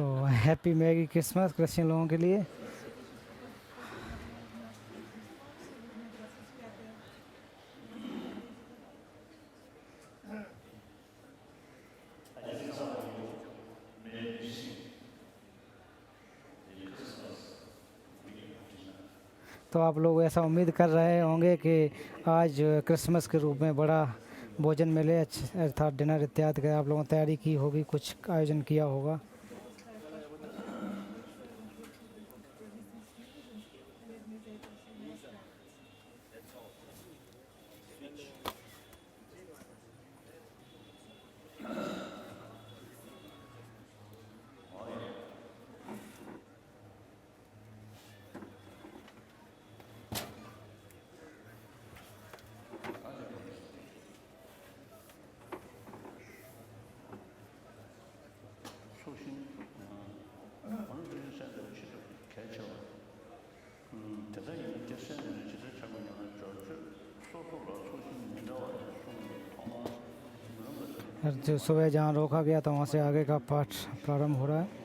तो happy merry Christmas Christian लोगों के लिए। तो आप लोग ऐसा उम्मीद कर रहे होंगे कि आज क्रिसमस के रूप में बड़ा भोजन मिले, अर्थात डिनर इत्यादि का आप लोगों ने तैयारी की होगी, कुछ आयोजन किया होगा। जो सुबह जहाँ रोका गया था वहाँ से आगे का पाठ प्रारंभ हो रहा है।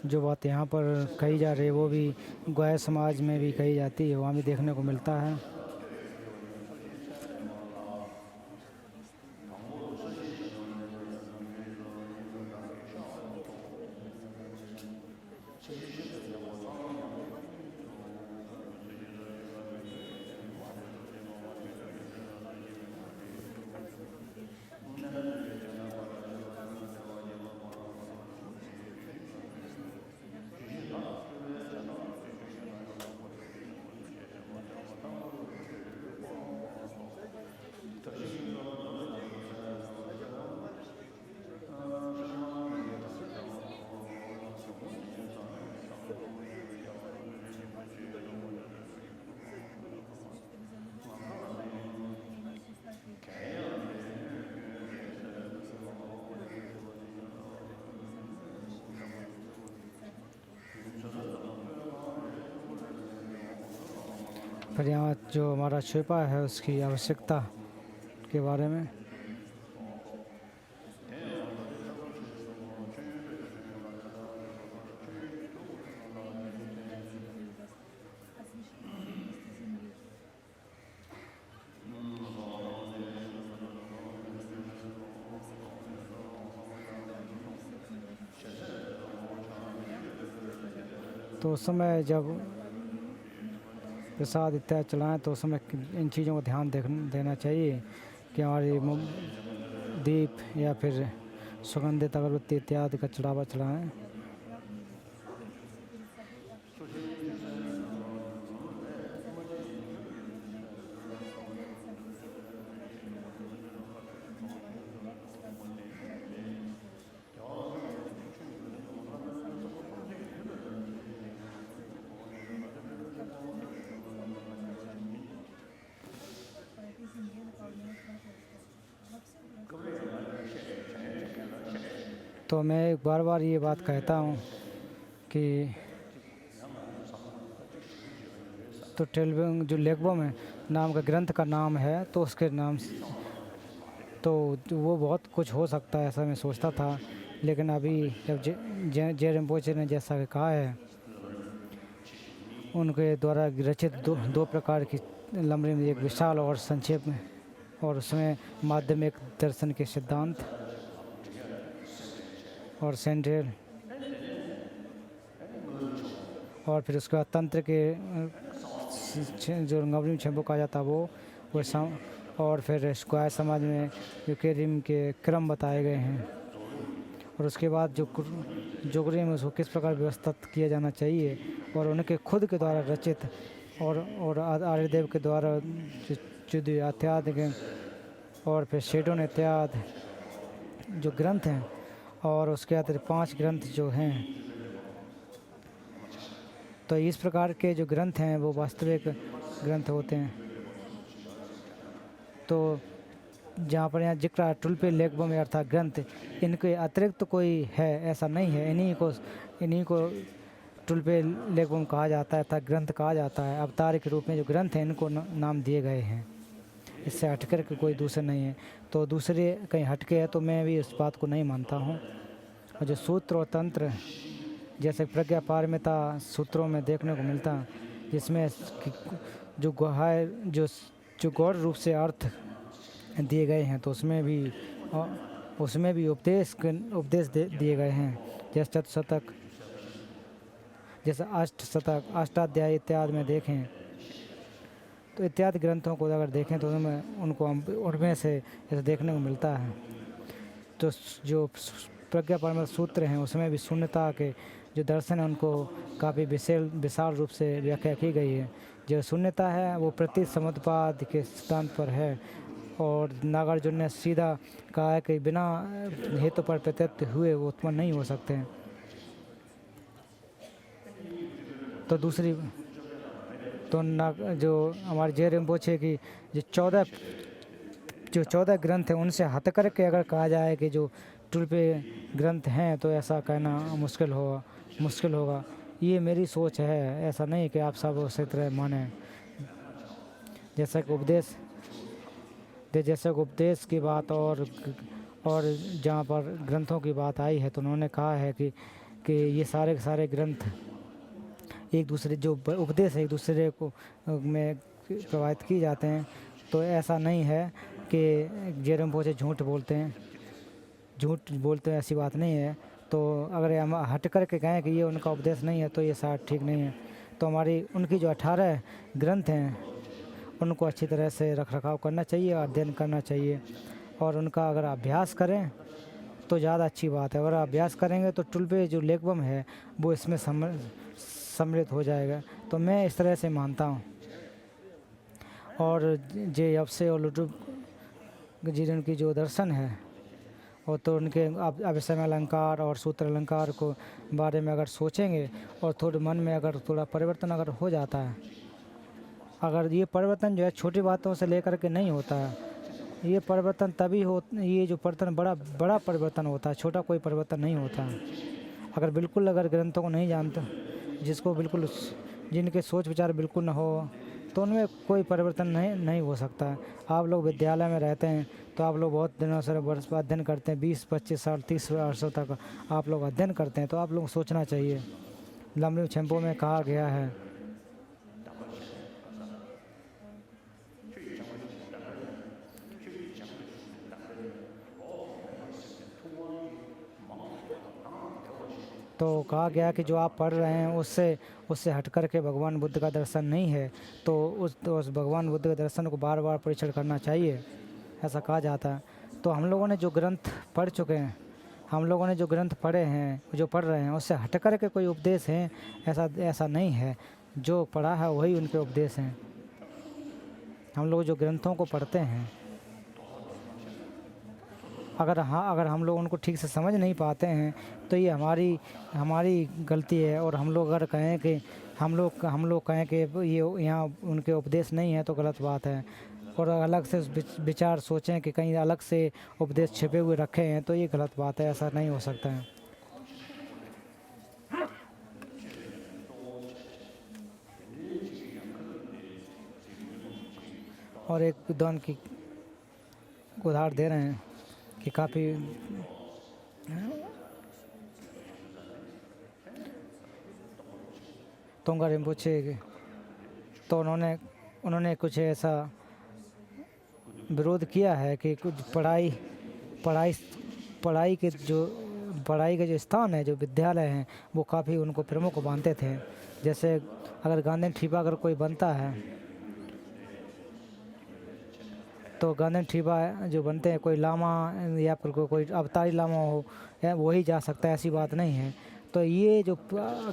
जो बात यहाँ पर कही जा रही है वो भी ग्वाया समाज में भी कही जाती है, वहाँ भी देखने को मिलता है। फिर यहाँ जो हमारा छिपा है उसकी आवश्यकता के बारे में। तो उस समय जब प्रसाद इत्यादि चलाएँ तो उस समय इन चीज़ों को ध्यान देना चाहिए कि हमारी दीप या फिर सुगंधित अगरबत्ती इत्यादि का चढ़ावा चढ़ाएँ। तो मैं बार बार ये बात कहता हूँ कि तो टेलविंग जो लेगबोम है नाम का ग्रंथ का नाम है, तो उसके नाम तो वो बहुत कुछ हो सकता है ऐसा मैं सोचता था, लेकिन अभी जब जे रिम्पोचे ने जैसा कि कहा है उनके द्वारा रचित दो प्रकार की लंबी में, एक विशाल और संक्षेप में, और उसमें माध्यमिक दर्शन के सिद्धांत और सेंट्रल, और फिर उसके बाद तंत्र के जो नवनीत छंबो कहा जाता है वो और फिर स्क्वायर समाज में जो केरिम के क्रम बताए गए हैं, और उसके बाद जो जोगरी में उसको किस प्रकार व्यवस्थित किया जाना चाहिए, और उनके खुद के द्वारा रचित और आर्यदेव के द्वारा इत्यादि, और फिर शेडोन इत्यादि जो ग्रंथ हैं और उसके अतिरिक्त 5 ग्रंथ जो हैं। तो इस प्रकार के जो ग्रंथ हैं वो वास्तविक ग्रंथ होते हैं। तो जहाँ पर यहाँ जिक्र टुल्पे लेखबम अर्थात ग्रंथ, इनके अतिरिक्त तो कोई है ऐसा नहीं है। इन्हीं को टुल्पे लेखबम कहा जाता है अर्थात ग्रंथ कहा जाता है। अवतार के रूप में जो ग्रंथ हैं इनको नाम दिए गए हैं। इससे हटकर के कोई दूसरे नहीं है। तो दूसरे कहीं हटके है तो मैं भी इस बात को नहीं मानता हूँ। और जो सूत्र और तंत्र जैसे प्रज्ञा पारमिता सूत्रों में देखने को मिलता, जिसमें जो गुहाय जो गौर रूप से अर्थ दिए गए हैं, तो उसमें भी उपदेश दिए गए हैं। जैसे चतुशतक, जैसे अष्टशतक, अष्टाध्यायी इत्यादि में देखें तो इत्यादि ग्रंथों को अगर देखें तो उनमें से ऐसा देखने को मिलता है। तो जो प्रज्ञा पारमिता सूत्र हैं उसमें भी शून्यता के जो दर्शन है उनको काफ़ी विशाल रूप से व्याख्या की गई है। जो शून्यता है वो प्रति समुत्पाद के सिद्धांत पर है। और नागार्जुन ने सीधा कहा है कि बिना हेतु पर प्रत्यक्ष हुए वो उत्पन्न नहीं हो सकते हैं। तो दूसरी जो हमारे जे रिम्पोछे की जो 14 ग्रंथ हैं उनसे हट करके अगर कहा जाए कि जो टुल्पे ग्रंथ हैं तो ऐसा कहना मुश्किल होगा। ये मेरी सोच है, ऐसा नहीं कि आप सब उसी तरह माने। जैसा कि उपदेश की बात और जहाँ पर ग्रंथों की बात आई है तो उन्होंने कहा है कि ये सारे के सारे ग्रंथ एक दूसरे जो उपदेश है एक दूसरे को में प्रभावित किए जाते हैं। तो ऐसा नहीं है कि जे रिम्पोछे झूठ बोलते हैं, ऐसी बात नहीं है। तो अगर हम हट कर के कहें कि ये उनका उपदेश नहीं है तो ये शायद ठीक नहीं है। तो उनकी जो 18 ग्रंथ हैं उनको अच्छी तरह से रखरखाव करना चाहिए, अध्ययन करना चाहिए। और उनका अगर अभ्यास करें तो ज़्यादा अच्छी बात है। अगर अभ्यास करेंगे तो टुल्पे जो लेखबम है वो इसमें सम्मिलित हो जाएगा। तो मैं इस तरह से मानता हूँ। और जे यवसे और लुटुप जी उनकी जो दर्शन है और तो उनके अभिसमय अलंकार और सूत्र अलंकार को बारे में अगर सोचेंगे और थोड़े मन में अगर थोड़ा परिवर्तन अगर हो जाता है, अगर ये परिवर्तन जो है छोटी बातों से लेकर के नहीं होता है, ये परिवर्तन तभी ये जो परिवर्तन बड़ा परिवर्तन होता है, छोटा कोई परिवर्तन नहीं होता है। अगर ग्रंथों को नहीं जानते, जिनके सोच विचार बिल्कुल न हो तो उनमें कोई परिवर्तन नहीं हो सकता है। आप लोग विद्यालय में रहते हैं तो आप लोग बहुत दिनों से वर्ष अध्ययन करते हैं, 20-25 साल 30 वर्षों तक आप लोग अध्ययन करते हैं। तो आप लोग को सोचना चाहिए। लमरिम छेम्पो में कहा गया है तो कहा गया कि जो आप पढ़ रहे हैं उससे हट कर के भगवान बुद्ध का दर्शन नहीं है। तो उस भगवान बुद्ध के दर्शन को बार बार परीक्षण करना चाहिए, ऐसा कहा जाता है। तो हम लोगों ने जो ग्रंथ पढ़ चुके हैं, हम लोगों ने जो ग्रंथ पढ़े हैं, जो पढ़ रहे हैं, उससे हट कर के कोई उपदेश है ऐसा नहीं है। जो पढ़ा है वही उनके उपदेश हैं। हम लोग जो ग्रंथों को पढ़ते हैं, अगर हम लोग उनको ठीक से समझ नहीं पाते हैं तो ये हमारी गलती है। और हम लोग अगर कहें कि हम लोग कहें कि ये यहाँ उनके उपदेश नहीं है तो गलत बात है। और अलग से विचार सोचें कि कहीं अलग से उपदेश छिपे हुए रखे हैं तो ये गलत बात है, ऐसा नहीं हो सकता है। और एक विद्वान की उदाहरण दे रहे हैं कि काफ़ी तोंगा रिम्पोछे, तो उन्होंने कुछ ऐसा विरोध किया है कि कुछ पढ़ाई के जो स्थान है, जो विद्यालय हैं, वो काफ़ी उनको प्रमुख मानते थे। जैसे अगर गांधी ठीपा अगर कोई बनता है तो गांधी ठीपा जो बनते हैं, कोई लामा या फिर कोई अवतारी लामा हो या वही जा सकता है, ऐसी बात नहीं है। तो ये जो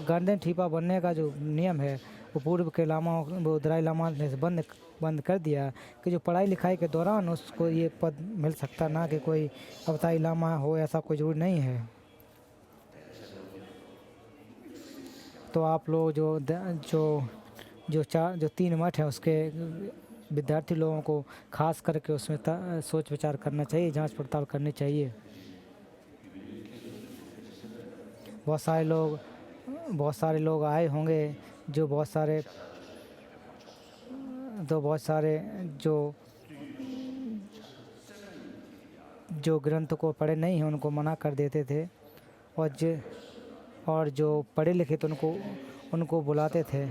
गांधी ठीपा बनने का जो नियम है वो पूर्व के लामा वो दलाई लामा ने बंद बंद कर दिया कि जो पढ़ाई लिखाई के दौरान उसको ये पद मिल सकता, ना कि कोई अवतारी लामा हो, ऐसा कोई ज़रूरी नहीं है। तो आप लोग जो 3 मठ हैं उसके विद्यार्थी लोगों को खास करके उसमें सोच विचार करना चाहिए, जांच पड़ताल करनी चाहिए। बहुत सारे लोग आए होंगे जो बहुत सारे जो ग्रंथ को पढ़े नहीं हैं उनको मना कर देते थे, और जो पढ़े लिखे थे उनको बुलाते थे।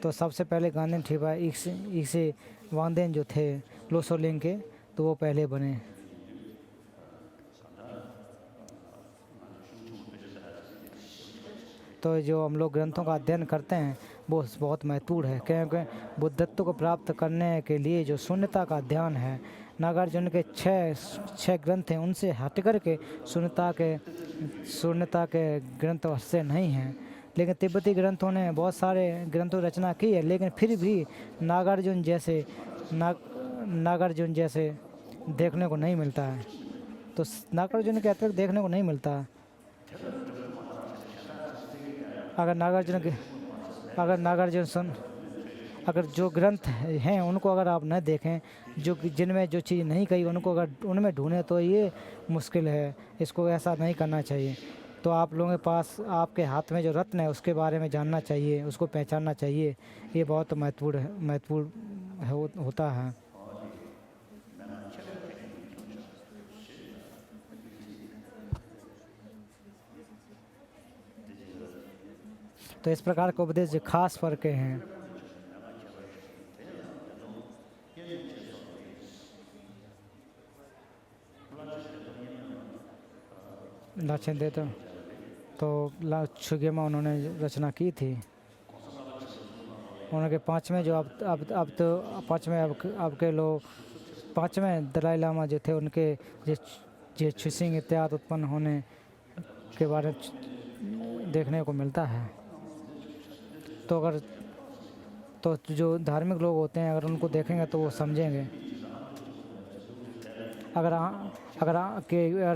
तो सबसे पहले गांधी ठिबा इसे वांदेन जो थे लोसोलिंग के, तो वो पहले बने। तो जो हम लोग ग्रंथों का अध्ययन करते हैं वो बहुत महत्वपूर्ण है, क्योंकि बुद्धत्व को प्राप्त करने के लिए जो शून्यता का ध्यान है, नागार्जुन के 6 ग्रंथ हैं, उनसे हट कर के शून्यता के ग्रंथ से नहीं हैं। लेकिन तिब्बती ग्रंथों ने बहुत सारे ग्रंथों की रचना की है, लेकिन फिर भी नागार्जुन जैसे देखने को नहीं मिलता है। तो नागार्जुन के अतिरिक्त देखने को नहीं मिलता। अगर जो ग्रंथ हैं उनको अगर आप न देखें, जिनमें जो चीज़ नहीं कही उनको अगर उनमें ढूंढें, तो ये मुश्किल है। इसको ऐसा नहीं करना चाहिए। तो आप लोगों के पास आपके हाथ में जो रत्न है उसके बारे में जानना चाहिए, उसको पहचानना चाहिए। ये बहुत महत्वपूर्ण होता है। तो इस प्रकार के उपदेश जो खास फर्क हैं। लक्षण देते तो छुगेमा उन्होंने रचना की थी। उनके 5वें जो अब तो 5वें अब के लोग 5वें दलाई लामा जो थे, उनके जो छुसिंग इत्यादि उत्पन्न होने के बारे में देखने को मिलता है। तो जो धार्मिक लोग होते हैं, अगर उनको देखेंगे तो वो समझेंगे। अगर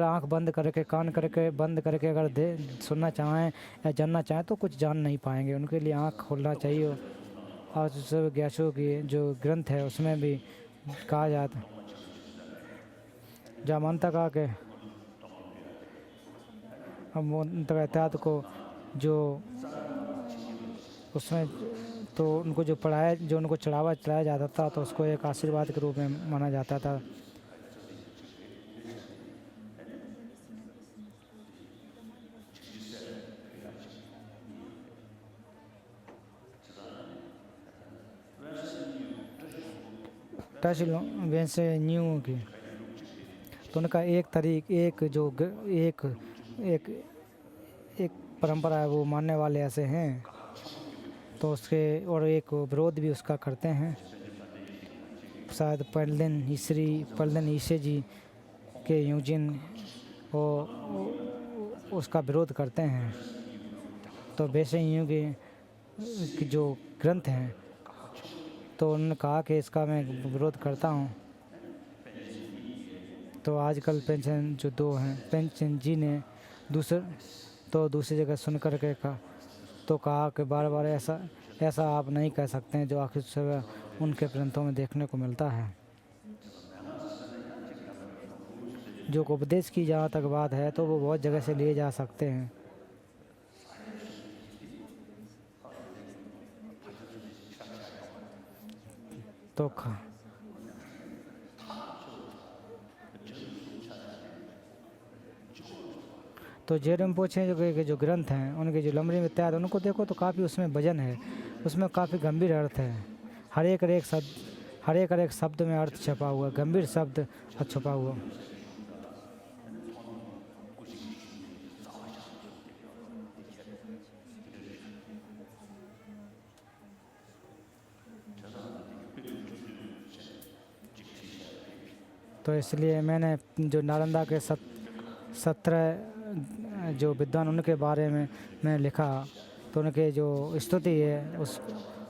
आँख बंद करके, कान करके बंद करके अगर सुनना चाहें या जानना चाहें तो कुछ जान नहीं पाएंगे। उनके लिए आँख खोलना चाहिए। और ग्यासो की जो ग्रंथ है उसमें भी कहा जाता, जामानता कहा के इत्यादि को जो उसमें तो उनको जो उनको चढ़ाया जाता था, तो उसको एक आशीर्वाद के रूप में माना जाता था। टच वैसे न्यू की तो उनका एक परंपरा है, वो मानने वाले ऐसे हैं। तो उसके और एक विरोध भी उसका करते हैं। शायद पर्लिन ईसे जी के यूजिन वो उसका विरोध करते हैं। तो वैसे यूं की जो ग्रंथ हैं, तो उन्होंने कहा कि इसका मैं विरोध करता हूँ। तो आजकल पेंशन जो 2 हैं, पेंशन जी ने दूसरी जगह सुन कर के कहा कि बार ऐसा आप नहीं कह सकते हैं, जो आखिर से उनके ग्रंथों में देखने को मिलता है। जो उपदेश की जहाँ तक बात है, तो वो बहुत जगह से लिए जा सकते हैं। तो जे रिम्पोछे जो ग्रंथ हैं, उनके जो लमरी इत्यादि, उनको देखो तो काफ़ी उसमें वजन है, उसमें काफ़ी गंभीर अर्थ है। हर एक शब्द में अर्थ छपा हुआ, गंभीर शब्द छपा हुआ। तो इसलिए मैंने जो नालंदा के 17 जो विद्वान उनके बारे में मैं लिखा, तो उनके जो स्तुति है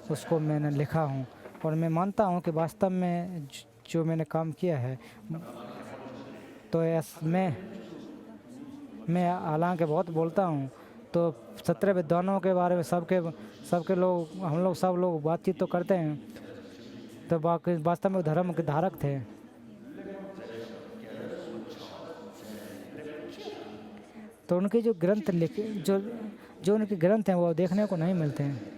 उसको मैंने लिखा हूँ। और मैं मानता हूँ कि वास्तव में जो मैंने काम किया है, तो मैं हालांकि बहुत बोलता हूँ, तो 17 विद्वानों के बारे में सबके लोग, हम लोग सब लोग बातचीत तो करते हैं, तो बाकी वास्तव में धर्म के धारक थे। तो उनके जो ग्रंथ लिखे, जो उनके ग्रंथ हैं वो देखने को नहीं मिलते हैं।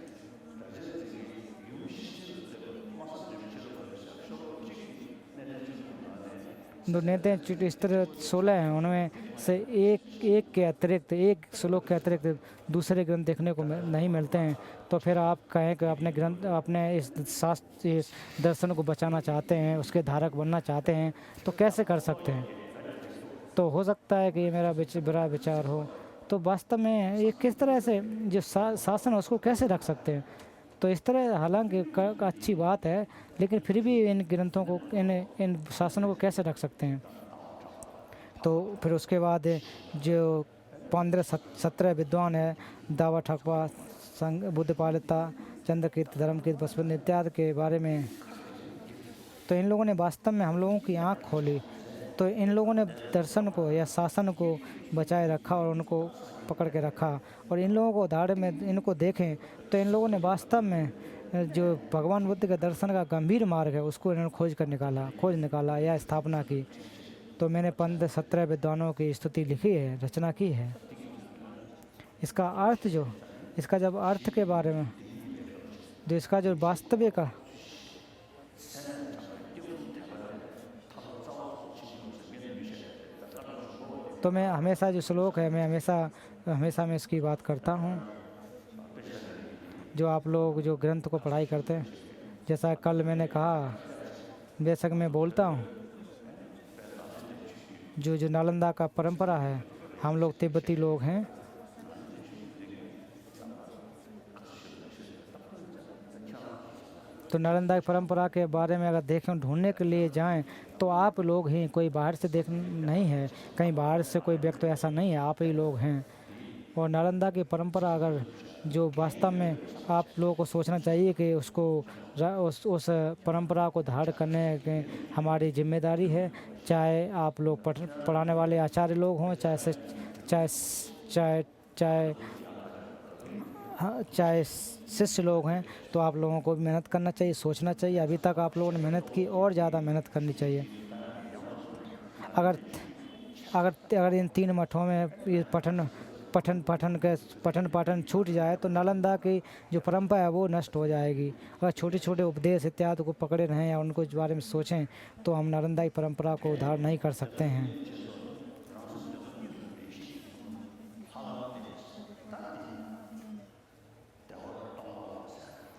जो नेते चित्र 16 हैं, उनमें से एक के अतिरिक्त, एक श्लोक के अतिरिक्त दूसरे ग्रंथ देखने को नहीं मिलते हैं। तो फिर आप कहें कि अपने ग्रंथ, अपने इस शास्त्र, इस दर्शन को बचाना चाहते हैं, उसके धारक बनना चाहते हैं, तो कैसे कर सकते हैं? तो हो सकता है कि ये मेरा बुरा विचार हो। तो वास्तव में ये किस तरह से जो शासन है उसको कैसे रख सकते हैं? तो इस तरह हालांकि अच्छी बात है, लेकिन फिर भी इन ग्रंथों को, इन शासनों को कैसे रख सकते हैं? तो फिर उसके बाद जो 15-17 विद्वान है, दावा ठकवा, संग, बुद्धपालिता, चंद्रकीर्त, धर्मकीर्त, पशुपति इत्यादि के बारे में, तो इन लोगों ने वास्तव में हम लोगों की आँख खोली। तो इन लोगों ने दर्शन को या शासन को बचाए रखा और उनको पकड़ के रखा। और इन लोगों को उदाहरण में इनको देखें तो इन लोगों ने वास्तव में जो भगवान बुद्ध के दर्शन का गंभीर मार्ग है उसको इन्होंने खोज निकाला या स्थापना की। तो मैंने 15-17 विद्वानों की स्तुति लिखी है, रचना की है। इसका अर्थ इसका जब अर्थ के बारे में, जो इसका जो वास्तविक का, तो मैं हमेशा जो श्लोक है, मैं हमेशा मैं इसकी बात करता हूँ। जो आप लोग जो ग्रंथ को पढ़ाई करते हैं, जैसा कल मैंने कहा, बेशक मैं बोलता हूँ, जो नालंदा का परंपरा है, हम लोग तिब्बती लोग हैं, तो नालंदा की परंपरा के बारे में अगर देखें, ढूंढने के लिए जाएं, तो आप लोग ही, कोई बाहर से नहीं है, कहीं बाहर से कोई व्यक्ति ऐसा नहीं है, आप ही लोग हैं। और नालंदा की परंपरा अगर जो वास्तव में आप लोगों को सोचना चाहिए कि उसको उस परंपरा को धारण करने की हमारी जिम्मेदारी है, चाहे आप लोग पढ़ाने वाले आचार्य लोग हों, चाहे शिष्य लोग हैं, तो आप लोगों को भी मेहनत करना चाहिए, सोचना चाहिए। अभी तक आप लोगों ने मेहनत की, और ज़्यादा मेहनत करनी चाहिए। अगर इन 3 मठों में ये पठन छूट जाए तो नालंदा की जो परंपरा है वो नष्ट हो जाएगी। अगर छोटे छोटे उपदेश इत्यादि को पकड़े रहें या उनको इस बारे में सोचें, तो हम नालंदा की परंपरा को उद्धार नहीं कर सकते हैं।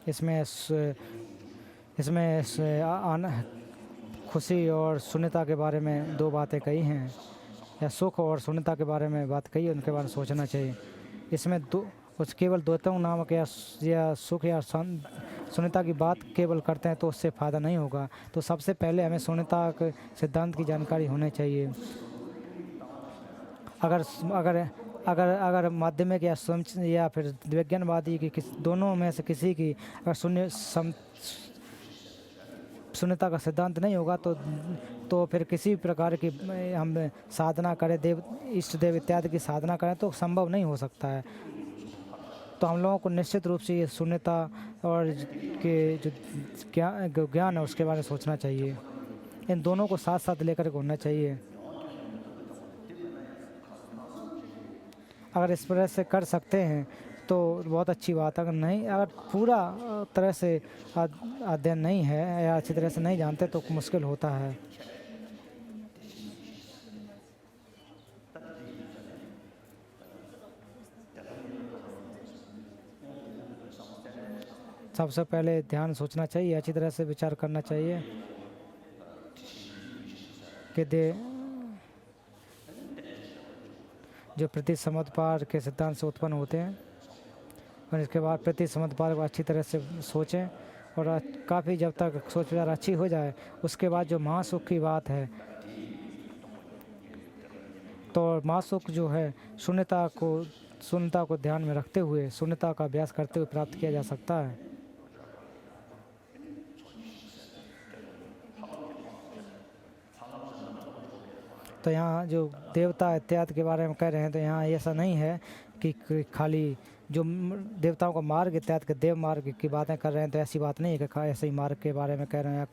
इसमें खुशी और शून्यता के बारे में 2 बातें कही हैं, या सुख और शून्यता के बारे में बात कही है, उनके बारे में सोचना चाहिए। इसमें केवल द्वैतों नामक या सुख या शून्यता की बात केवल करते हैं तो उससे फ़ायदा नहीं होगा। तो सबसे पहले हमें शून्यता के सिद्धांत की जानकारी होनी चाहिए। अगर माध्यमिक या फिर विज्ञानवादी की दोनों में से किसी की अगर शून्यता का सिद्धांत नहीं होगा, तो फिर किसी प्रकार की हम साधना करें, इष्ट देव इत्यादि की साधना करें, तो संभव नहीं हो सकता है। तो हम लोगों को निश्चित रूप से ये शून्यता और के जो ज्ञान है उसके बारे में सोचना चाहिए। इन दोनों को साथ साथ लेकर घूमना चाहिए। अगर इस तरह से कर सकते हैं तो बहुत अच्छी बात है। अगर पूरा तरह से अध्ययन नहीं है या अच्छी तरह से नहीं जानते तो मुश्किल होता है। सबसे पहले ध्यान सोचना चाहिए, अच्छी तरह से विचार करना चाहिए कि जो प्रतिसमुत्पाद के सिद्धांत से उत्पन्न होते हैं, और इसके बाद प्रतिसमुत्पाद को अच्छी तरह से सोचें, और काफ़ी जब तक सोच विचार अच्छी हो जाए उसके बाद जो महासुख की बात है, तो मासुक जो है शून्यता को ध्यान में रखते हुए, शून्यता का अभ्यास करते हुए प्राप्त किया जा सकता है। तो यहाँ जो देवता इत्यादि के बारे में कह रहे हैं, तो यहाँ ऐसा नहीं है कि खाली जो देवताओं का मार्ग इत्यादि के देव मार्ग की बातें कर रहे हैं, तो ऐसी बात नहीं है कि ऐसे ही मार्ग के बारे में कह रहे हैं।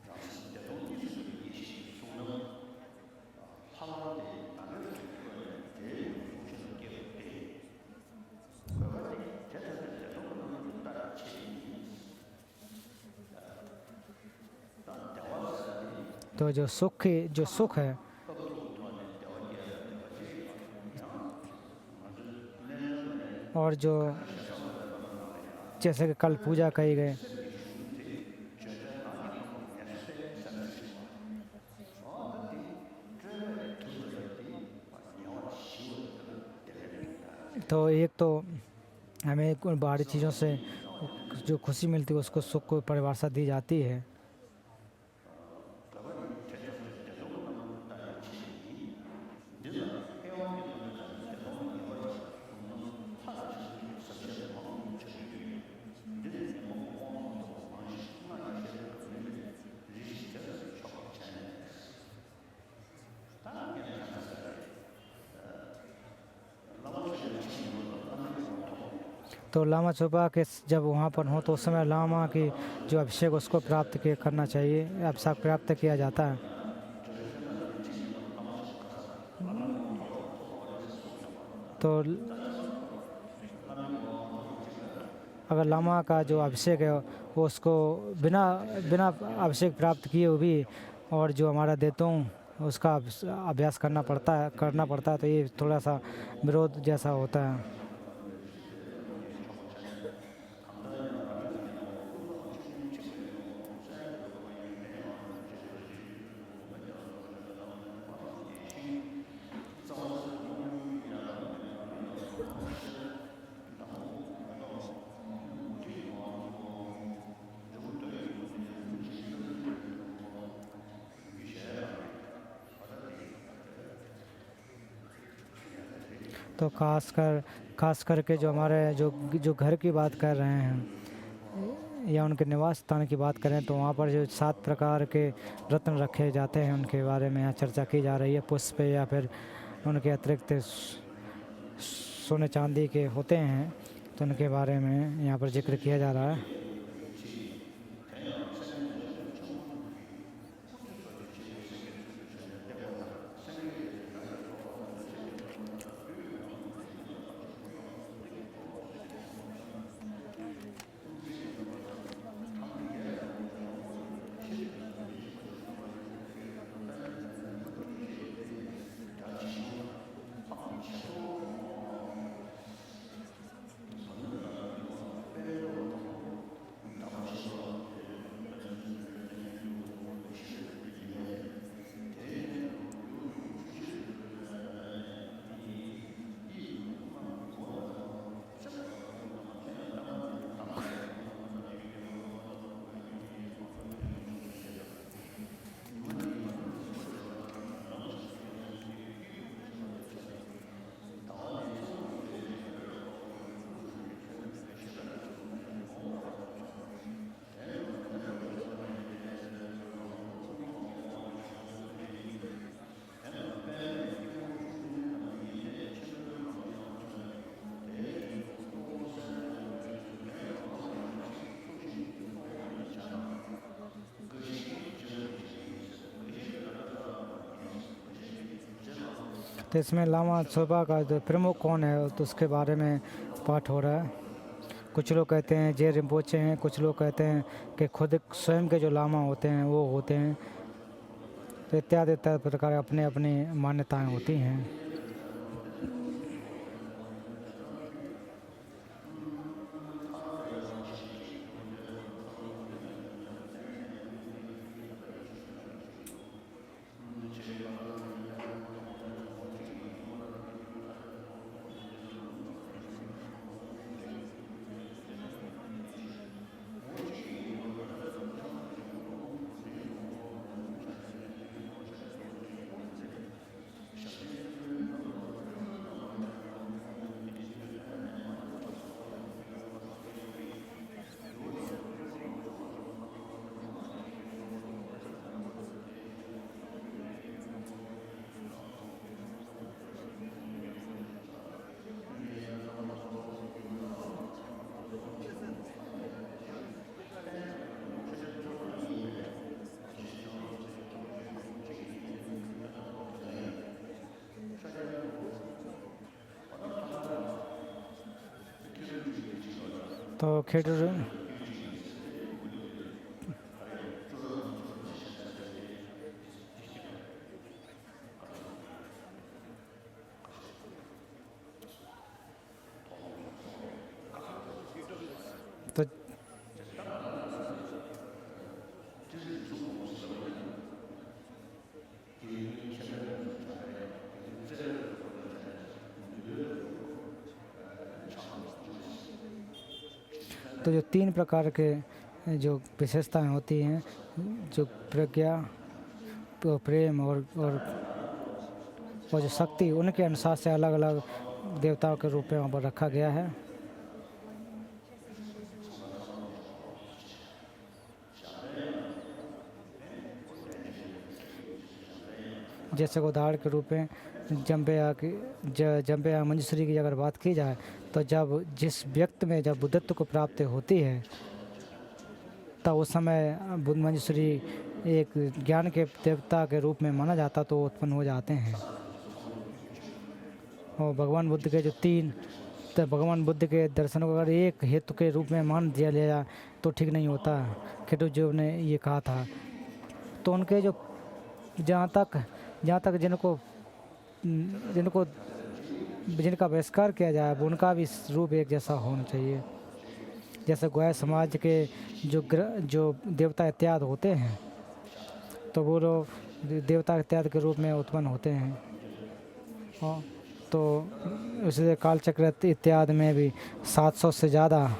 तो जो सुख है और जो जैसे कि कल पूजा कही गई, तो एक तो हमें बाहरी चीज़ों से जो खुशी मिलती है उसको सुख को परिभाषा दी जाती है। तो लामा छुपा के जब वहाँ पर हो तो उस समय लामा की जो अभिषेक उसको करना चाहिए, अभिषेक प्राप्त किया जाता है। तो अगर लामा का जो अभिषेक है वो उसको बिना बिना अभिषेक प्राप्त किए हुए भी और जो हमारा देतों उसका अभ्यास करना पड़ता है, तो ये थोड़ा सा विरोध जैसा होता है। तो खास करके जो हमारे जो घर की बात कर रहे हैं या उनके निवास स्थान की बात करें, तो वहाँ पर जो 7 प्रकार के रत्न रखे जाते हैं उनके बारे में यहाँ चर्चा की जा रही है। पुष्प या फिर उनके अतिरिक्त सोने चांदी के होते हैं, तो उनके बारे में यहाँ पर जिक्र किया जा रहा है। तो इसमें लामा त्सोबा का जो प्रमुख कौन है तो उसके बारे में पाठ हो रहा है। कुछ लोग कहते हैं जे रिम्पोचे हैं, कुछ लोग कहते हैं कि खुद स्वयं के जो लामा होते हैं वो होते हैं। तो इत्यादि इत्यादि प्रकार अपनी अपनी मान्यताएं होती हैं। तो खेटू तो तो जो 3 प्रकार के जो विशेषताएं होती हैं, जो प्रज्ञा, प्रेम और जो शक्ति, उनके अनुसार से अलग अलग देवताओं के रूप में वहाँ पर रखा गया है। जैसे उदाहरण के रूप में जंबे या मंजूश्री की अगर बात की जाए, तो जब जिस व्यक्ति में जब बुद्धत्व को प्राप्ति होती है, तब उस समय मंजूश्री एक ज्ञान के देवता के रूप में माना जाता, तो उत्पन्न हो जाते हैं। और भगवान बुद्ध के जो 3, तो भगवान बुद्ध के दर्शन को अगर एक हेतु के रूप में मान दिया जाए तो ठीक नहीं होता। खेटूजीव ने ये कहा था। तो उनके जो जहाँ तक जिनका बहिष्कार किया जाए, उनका भी रूप एक जैसा होना चाहिए। जैसे ग्वाय समाज के जो देवता इत्यादि होते हैं, तो वो लोग देवता इत्यादि के रूप में उत्पन्न होते हैं। और तो इसलिए कालचक्र इत्यादि में भी 700 से ज़्यादा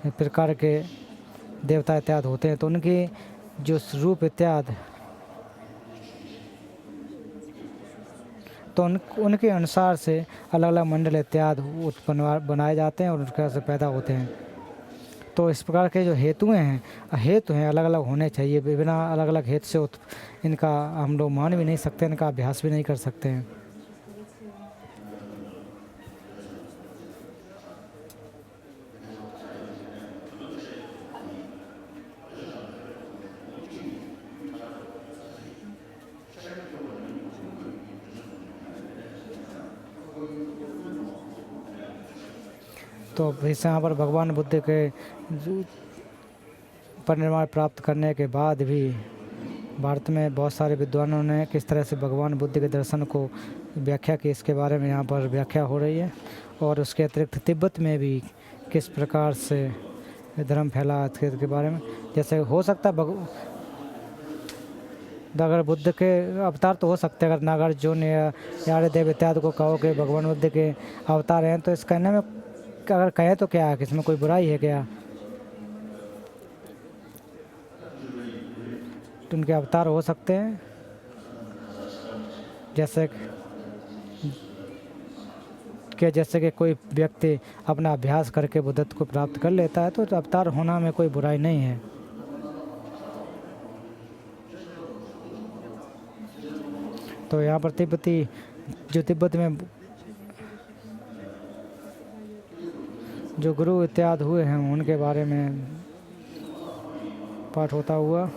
प्रकार के देवता इत्यादि होते हैं। तो उनकी जो रूप इत्यादि, तो उनके अनुसार से अलग अलग मंडल इत्यादि उत्पन्न बनाए जाते हैं और उनके से पैदा होते हैं। तो इस प्रकार के जो हेतु हैं अलग अलग होने चाहिए। बिना अलग अलग हेतु से इनका हम लोग मान भी नहीं सकते, इनका अभ्यास भी नहीं कर सकते हैं। तो इस यहाँ पर भगवान बुद्ध के परिनिर्वाण प्राप्त करने के बाद भी भारत में बहुत सारे विद्वानों ने किस तरह से भगवान बुद्ध के दर्शन को व्याख्या की, इसके बारे में यहाँ पर व्याख्या हो रही है। और उसके अतिरिक्त तिब्बत में भी किस प्रकार से धर्म फैला के बारे में। जैसे हो सकता है अगर बुद्ध के अवतार तो हो सकते हैं, अगर नागार्जुन या आर्यदेव इत्यादि को कहो कि भगवान बुद्ध के अवतार हैं, तो इस कहने में अगर कहें तो क्या है कि इसमें कोई बुराई है क्या? तो उनके अवतार हो सकते हैं। जैसे कि कोई व्यक्ति अपना अभ्यास करके बुद्धत्व को प्राप्त कर लेता है, तो अवतार होना में कोई बुराई नहीं है। तो यहाँ पर तिब्बत में जो गुरु इत्यादि हुए हैं, उनके बारे में पाठ होता हुआ।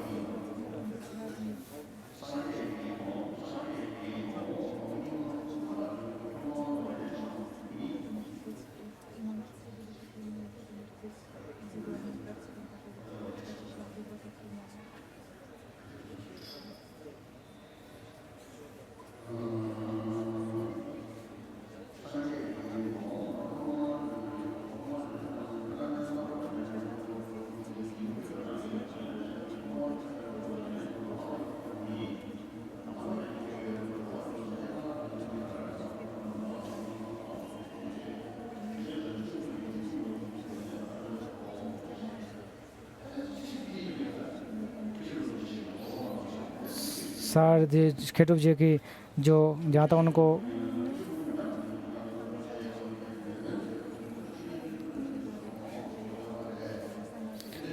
खेटू जी की जो जहाँ तक उनको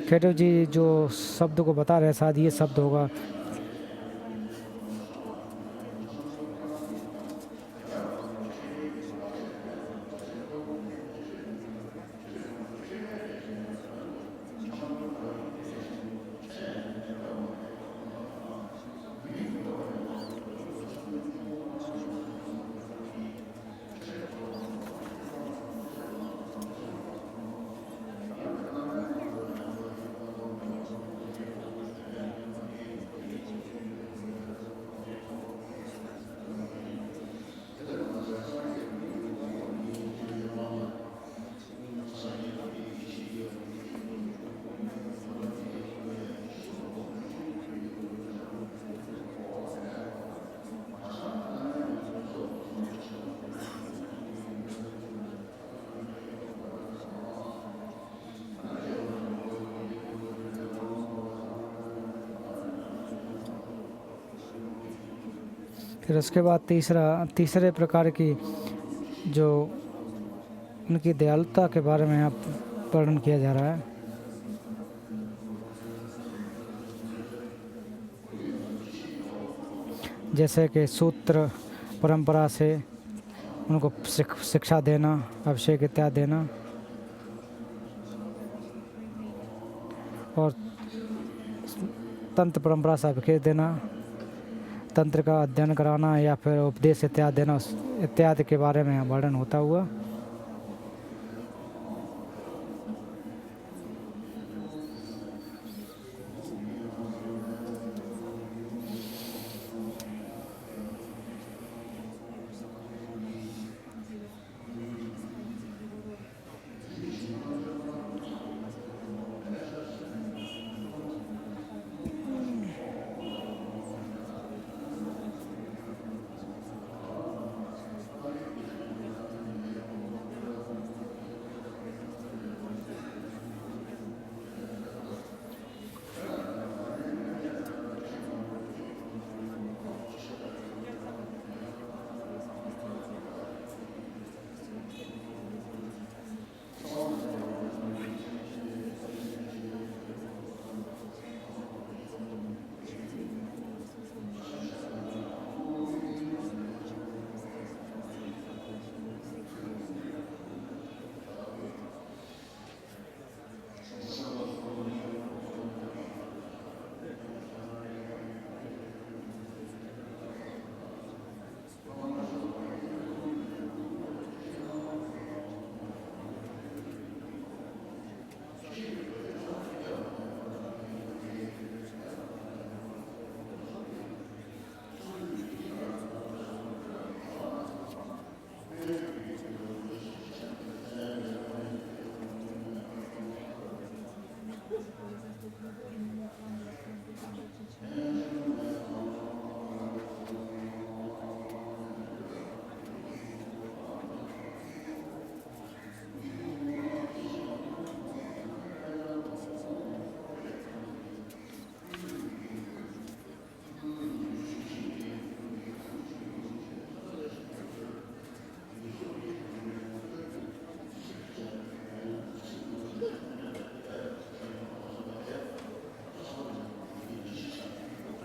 खेटू जी जो शब्द को बता रहे, शायद ये शब्द होगा। फिर उसके बाद तीसरे प्रकार की जो उनकी दयालुता के बारे में यहाँ वर्णन किया जा रहा है। जैसे कि सूत्र परंपरा से उनको शिक्षा देना, अभिषेक इत्यादि देना, और तंत्र परंपरा से अभिषेक देना, तंत्र का अध्ययन कराना या फिर उपदेश इत्यादि देना इत्यादि के बारे में वर्णन होता हुआ।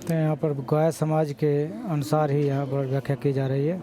तो यहाँ पर गाय समाज के अनुसार ही यहाँ पर व्याख्या की जा रही है।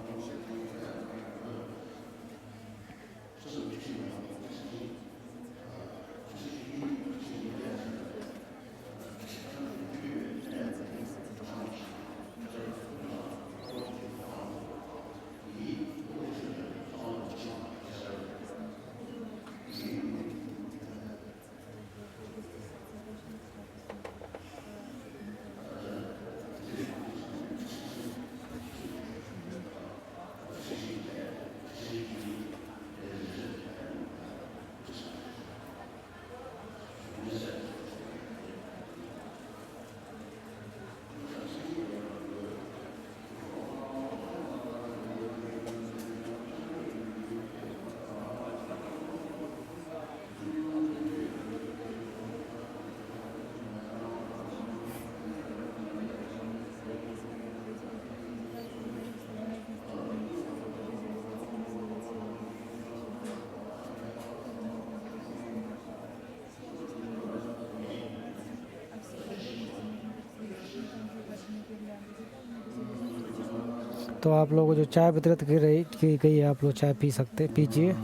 तो आप लोगों को जो चाय वितरित की गई है, आप लोग चाय पीजिए।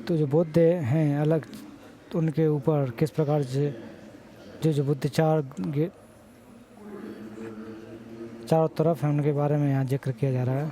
तो जो बुद्ध हैं अलग, तो उनके ऊपर किस प्रकार से जो बुद्ध चारों तरफ है उनके बारे में यहाँ जिक्र किया जा रहा है।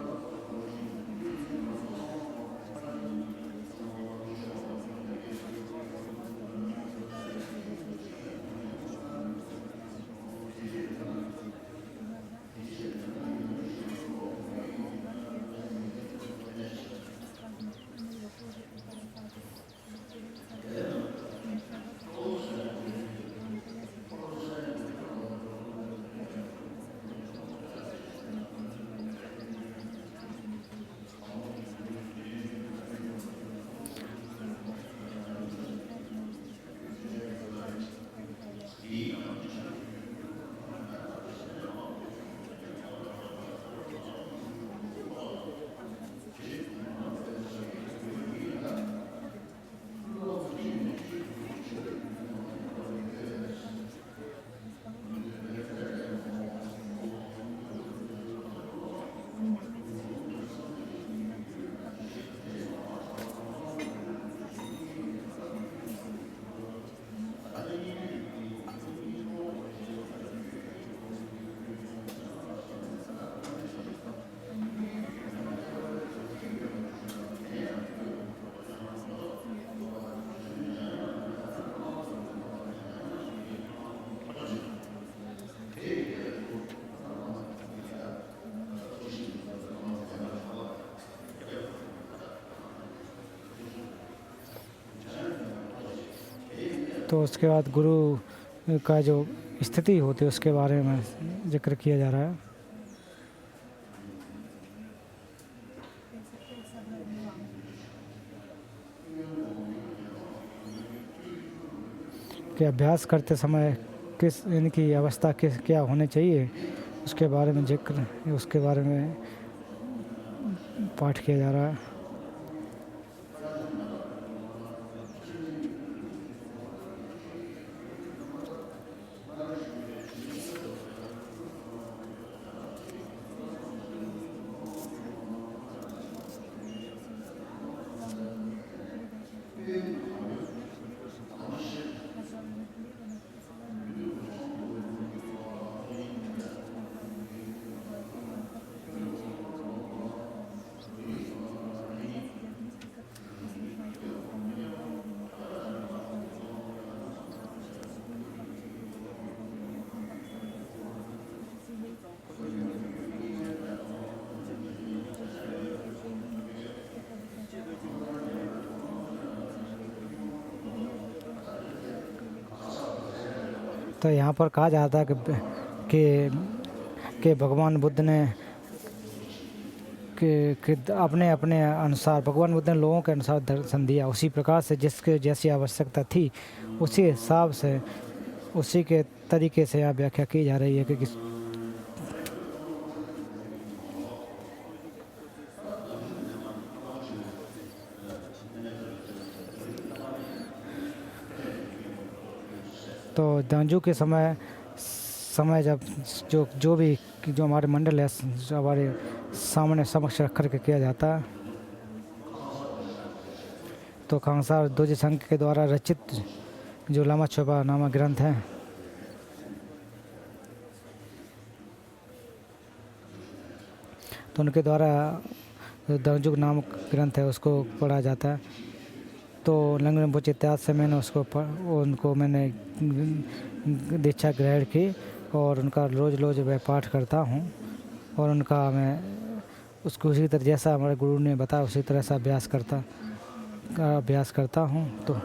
तो उसके बाद गुरु का जो स्थिति होती है उसके बारे में जिक्र किया जा रहा है कि अभ्यास करते समय किस इनकी अवस्था किस क्या होनी चाहिए उसके बारे में जिक्र, उसके बारे में पाठ किया जा रहा है। तो यहाँ पर कहा जाता है कि भगवान बुद्ध ने कि अपने अपने अनुसार भगवान बुद्ध ने लोगों के अनुसार दर्शन दिया, उसी प्रकार से जिसके जैसी आवश्यकता थी उसी हिसाब से उसी के तरीके से यहाँ व्याख्या की जा रही है कि तो दांजू के समय जब जो हमारे मंडल है जो हमारे सामने समक्ष रख कर के किया जाता है तो खांगसार दोजी संघ के द्वारा रचित जो लामा छुपा नामक ग्रंथ है तो उनके द्वारा दांजुक नामक ग्रंथ है उसको पढ़ा जाता है। तो लंग रिम्पोचे इत्यादि से मैंने उनको मैंने दीक्षा ग्रहण की और उनका रोज़ वह पाठ करता हूँ और उनका मैं उसको उसी तरह जैसा हमारे गुरु ने बताया उसी तरह से अभ्यास करता हूँ। तो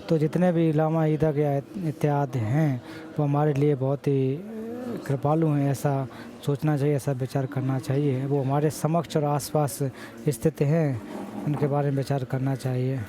तो जितने भी लामा ईदा के इत्यादि हैं वो हमारे लिए बहुत ही कृपालु हैं, ऐसा सोचना चाहिए, ऐसा विचार करना चाहिए। वो हमारे समक्ष और आसपास स्थित हैं, उनके बारे में विचार करना चाहिए।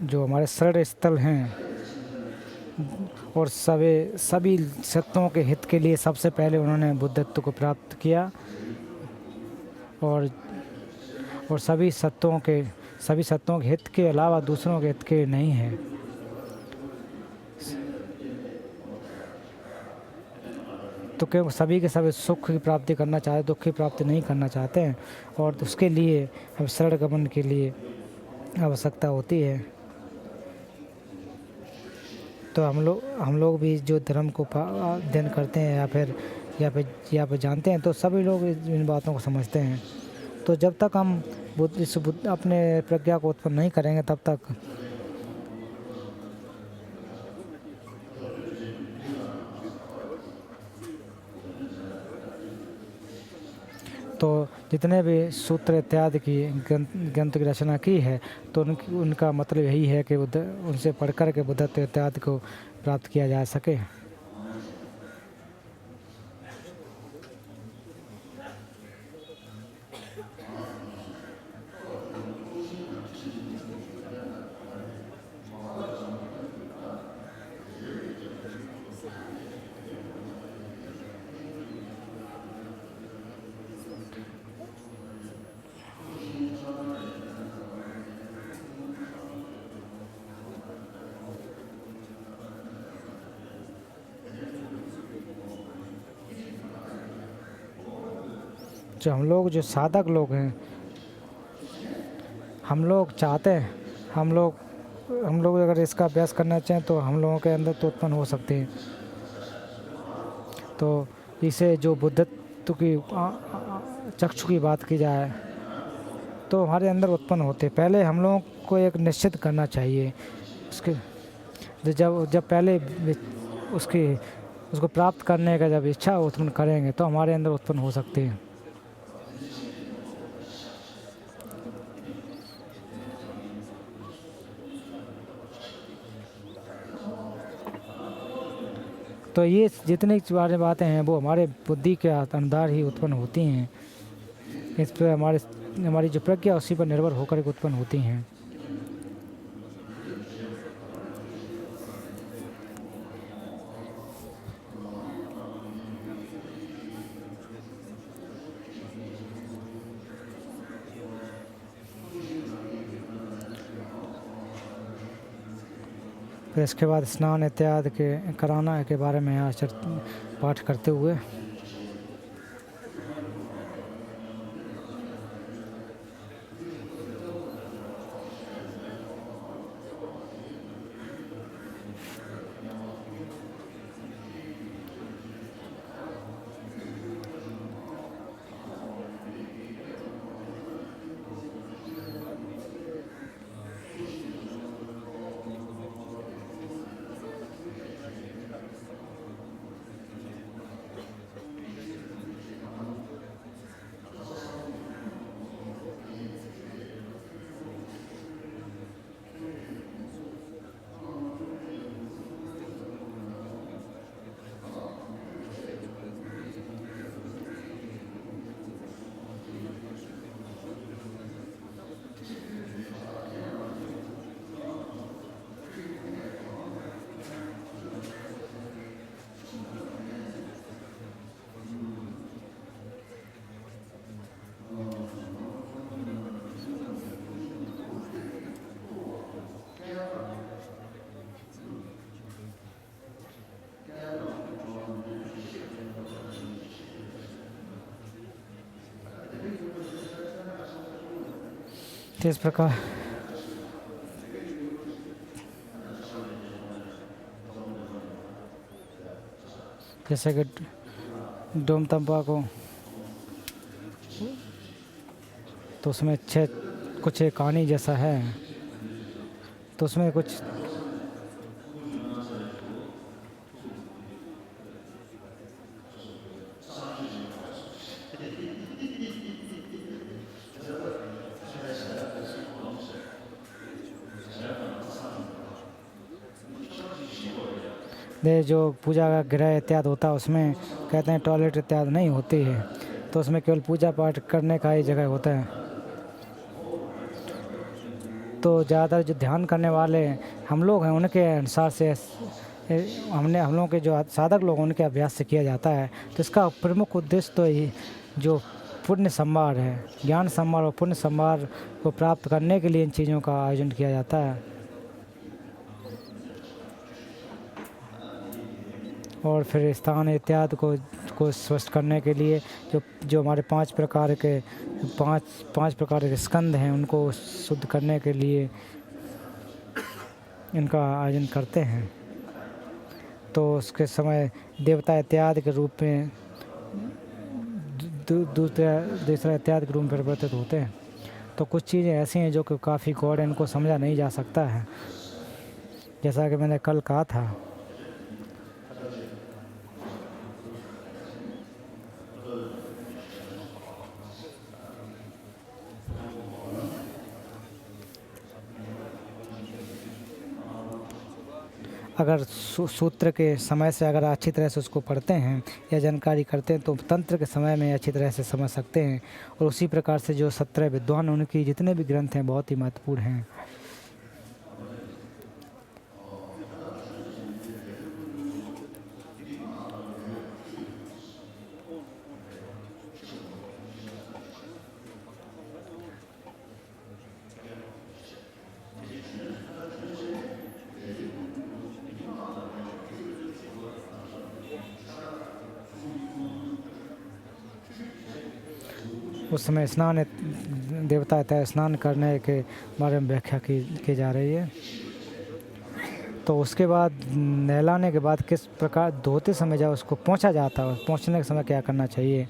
जो हमारे शरण स्थल हैं और सभी सत्यों के हित के लिए सबसे पहले उन्होंने बुद्धत्व को प्राप्त किया। और और सभी सत्यों के हित के अलावा दूसरों के हित के नहीं है। तो क्यों सभी के सभी सुख की प्राप्ति करना चाहते, दुख की प्राप्ति नहीं करना चाहते हैं, और उसके लिए हम शरण गमन के लिए आवश्यकता होती है। तो हम लोग भी जो धर्म को अध्ययन करते हैं या फिर जानते हैं, तो सभी लोग इन बातों को समझते हैं। तो जब तक हम अपने प्रज्ञा को उत्पन्न नहीं करेंगे तब तक तो जितने भी सूत्र इत्यादि की ग्रंथ की रचना की है, तो उनका मतलब यही है कि उनसे पढ़कर के बुद्धत्व इत्यादि को प्राप्त किया जा सके। जो हम लोग जो साधक लोग हैं, हम लोग चाहते हैं, हम लोग अगर इसका अभ्यास करना चाहें तो हम लोगों के अंदर तो उत्पन्न हो सकते हैं। तो इसे जो बुद्धत्व की चक्षु की बात की जाए तो हमारे अंदर उत्पन्न होते। पहले हम लोगों को एक निश्चित करना चाहिए उसके जब पहले उसको प्राप्त करने का जब इच्छा उत्पन्न करेंगे तो हमारे अंदर उत्पन्न हो सकते हैं। तो ये जितनी सारी बातें हैं वो हमारे बुद्धि के अनुसार ही उत्पन्न होती हैं। इस पर हमारी जो प्रज्ञा उसी पर निर्भर होकर उत्पन्न होती हैं। फिर इसके बाद स्नान इत्यादि के कराना के बारे में आज पाठ करते हुए तो इस प्रकार जैसे कि डोम तंबाकू, तो उसमें कुछ एक कहानी जैसा है, तो उसमें कुछ जो पूजा का गृह इत्यादि होता है उसमें कहते हैं टॉयलेट इत्यादि नहीं होती है, तो उसमें केवल पूजा पाठ करने का ही जगह होता है। तो ज़्यादातर जो ध्यान करने वाले हम लोग हैं उनके अनुसार से हम लोगों के जो साधक लोग उनके अभ्यास से किया जाता है। तो इसका प्रमुख उद्देश्य तो ये जो पुण्य संभार है, ज्ञान संभार और पुण्य संभार को प्राप्त करने के लिए इन चीज़ों का आयोजन किया जाता है। और फिर स्थान इत्यादि को स्वस्थ करने के लिए जो हमारे पांच प्रकार के स्कंद हैं उनको शुद्ध करने के लिए इनका आयोजन करते हैं। तो उसके समय देवता इत्यादि के रूप में दूसरा इत्यादि के रूप में परिवर्तित होते हैं। तो कुछ चीज़ें ऐसी हैं जो कि काफ़ी गौड़ है, इनको समझा नहीं जा सकता है, जैसा कि मैंने कल कहा था। अगर सूत्र के समय से अगर अच्छी तरह से उसको पढ़ते हैं या जानकारी करते हैं तो तंत्र के समय में अच्छी तरह से समझ सकते हैं। और उसी प्रकार से जो 17 विद्वान उनकी जितने भी ग्रंथ हैं बहुत ही महत्वपूर्ण हैं। उस समय स्नान देवता है स्नान करने के बारे में व्याख्या की जा रही है। तो उसके बाद नहलाने के बाद किस प्रकार धोते समय जब उसको पोंछा जाता है, पोंछने के समय क्या करना चाहिए।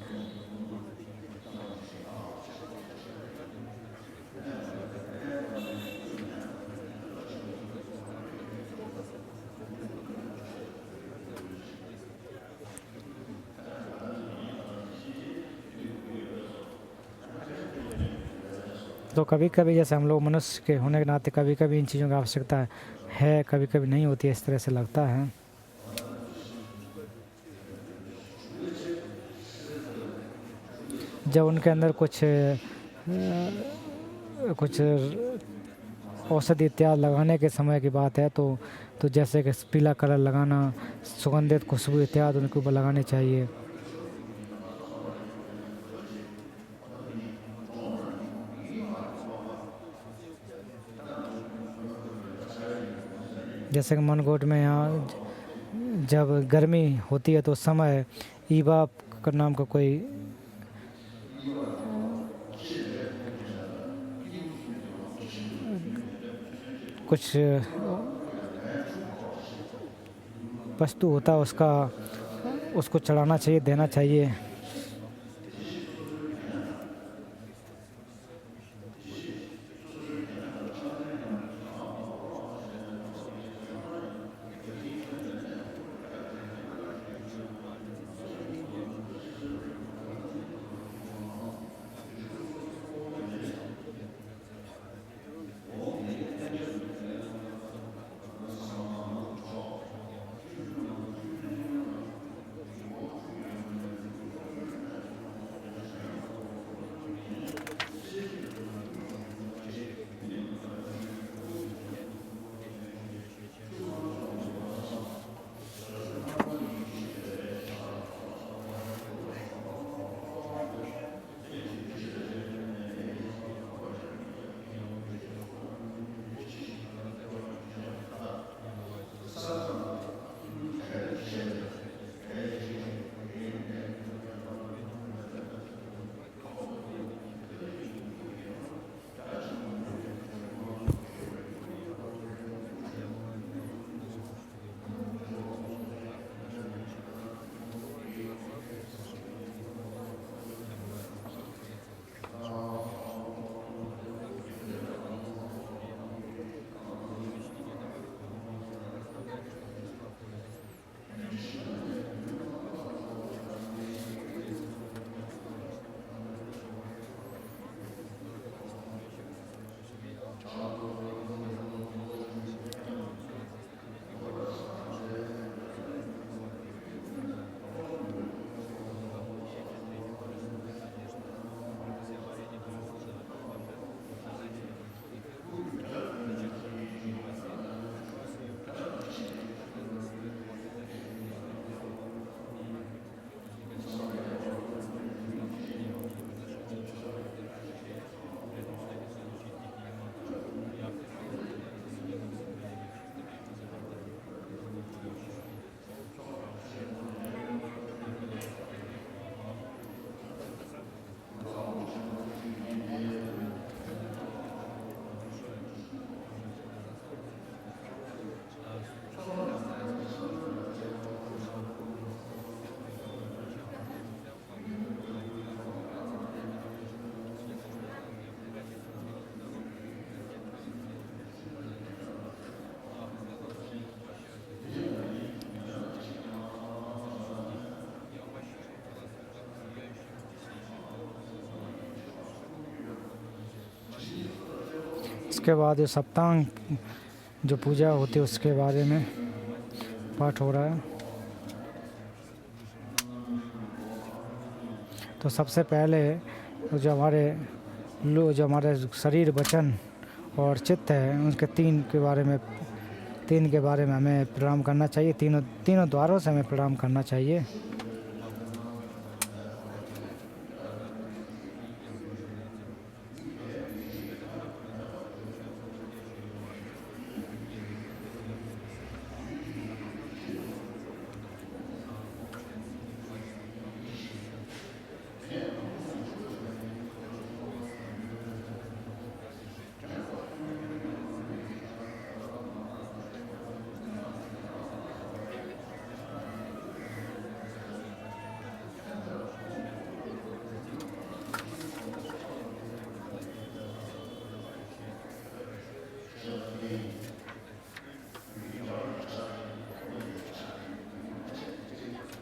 तो कभी कभी जैसे हम लोग मनुष्य के होने के नाते कभी कभी इन चीज़ों की आवश्यकता है, कभी कभी नहीं होती है, इस तरह से लगता है। जब उनके अंदर कुछ औषधि इत्यादि लगाने के समय की बात है तो जैसे कि पीला कलर लगाना, सुगंधित खुशबू इत्यादि उनके ऊपर लगानी चाहिए। जैसे कि मनकोट में यहाँ जब गर्मी होती है तो उस समय ईवा का नाम का कोई कुछ वस्तु होता है उसको चढ़ाना चाहिए, देना चाहिए। उसके बाद जो सप्तांग जो पूजा होती है उसके बारे में पाठ हो रहा है। तो सबसे पहले जो हमारे शरीर, वचन और चित्त है, उनके तीन के बारे में हमें प्रणाम करना चाहिए। तीनों द्वारों से हमें प्रणाम करना चाहिए।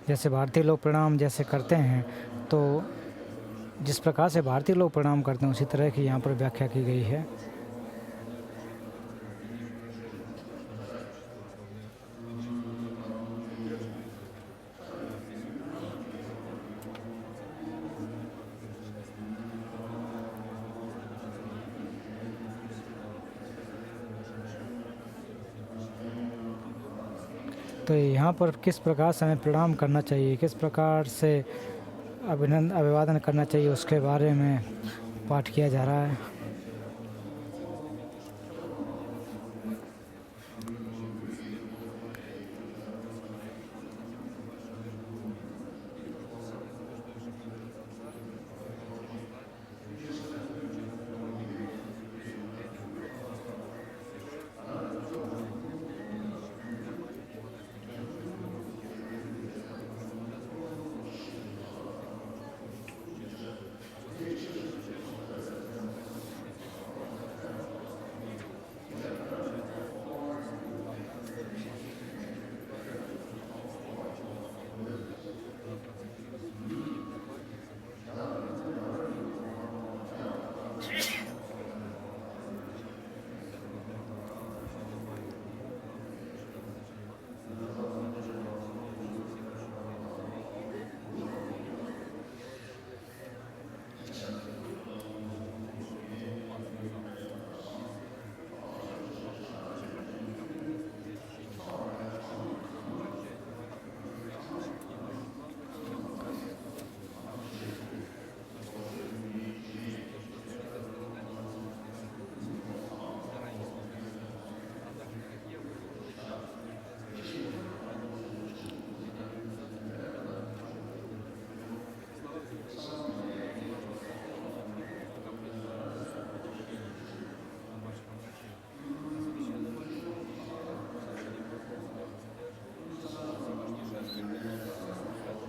जैसे भारतीय लोग प्रणाम जैसे करते हैं, तो जिस प्रकार से भारतीय लोग प्रणाम करते हैं उसी तरह की यहाँ पर व्याख्या की गई है। तो यहाँ पर किस प्रकार से हमें प्रणाम करना चाहिए, किस प्रकार से अभिवादन करना चाहिए, उसके बारे में पाठ किया जा रहा है।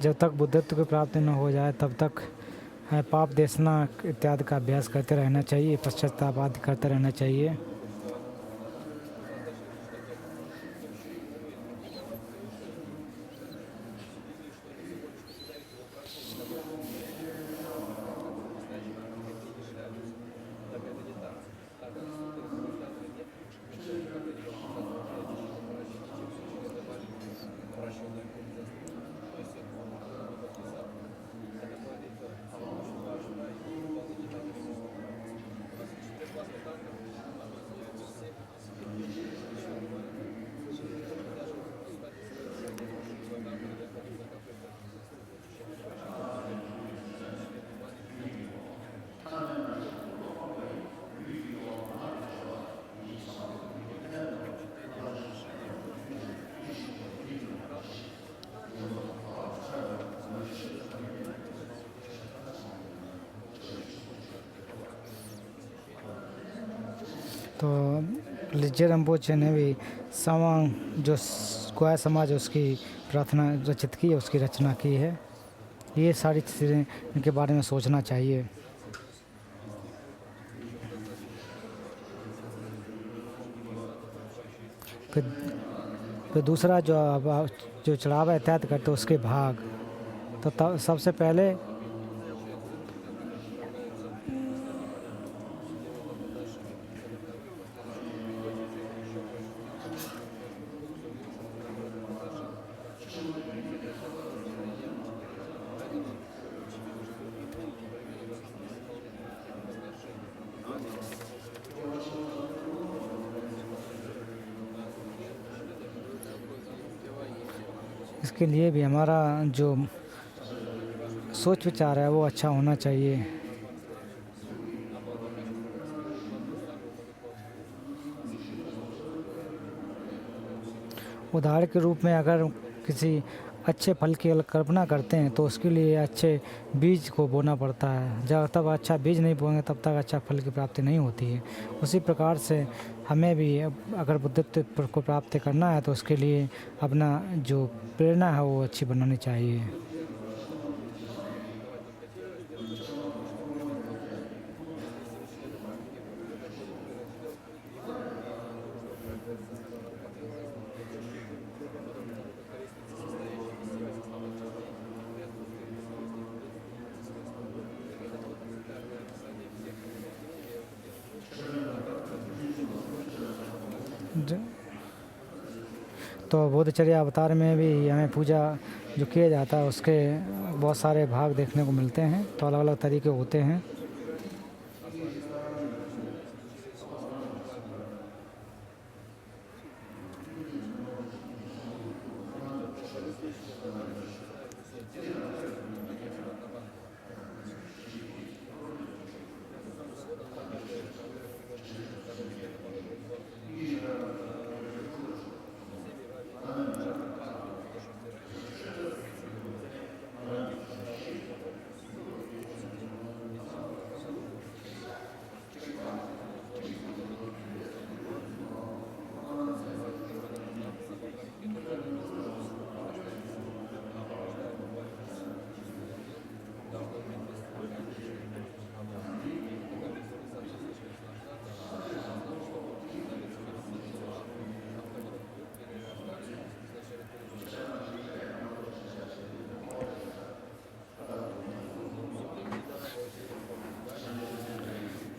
जब तक बुद्धत्व की प्राप्ति न हो जाए तब तक पाप देशना इत्यादि का अभ्यास करते रहना चाहिए, पश्चाताप आदि करते रहना चाहिए। तो लिज्जे रिम्पोचे ने भी सवांग जो ग्वाल समाज उसकी प्रार्थना रचित की है, उसकी रचना की है। ये सारी चीज़ें इनके बारे में सोचना चाहिए। फिर दूसरा जो चढ़ावा इत्यादि करते उसके भाग, तो सबसे पहले इसके लिए भी हमारा जो सोच विचार है वो अच्छा होना चाहिए। उदाहरण के रूप में अगर किसी अच्छे फल की कल्पना करते हैं तो उसके लिए अच्छे बीज को बोना पड़ता है। जब तक अच्छा बीज नहीं बोएंगे तब तक अच्छा फल की प्राप्ति नहीं होती है। उसी प्रकार से हमें भी अगर बुद्धित्व को प्राप्त करना है तो उसके लिए अपना जो प्रेरणा है वो अच्छी बनानी चाहिए। तो बुद्धचर्या अवतार में भी हमें पूजा जो किया जाता है उसके बहुत सारे भाग देखने को मिलते हैं, तो अलग अलग तरीके होते हैं।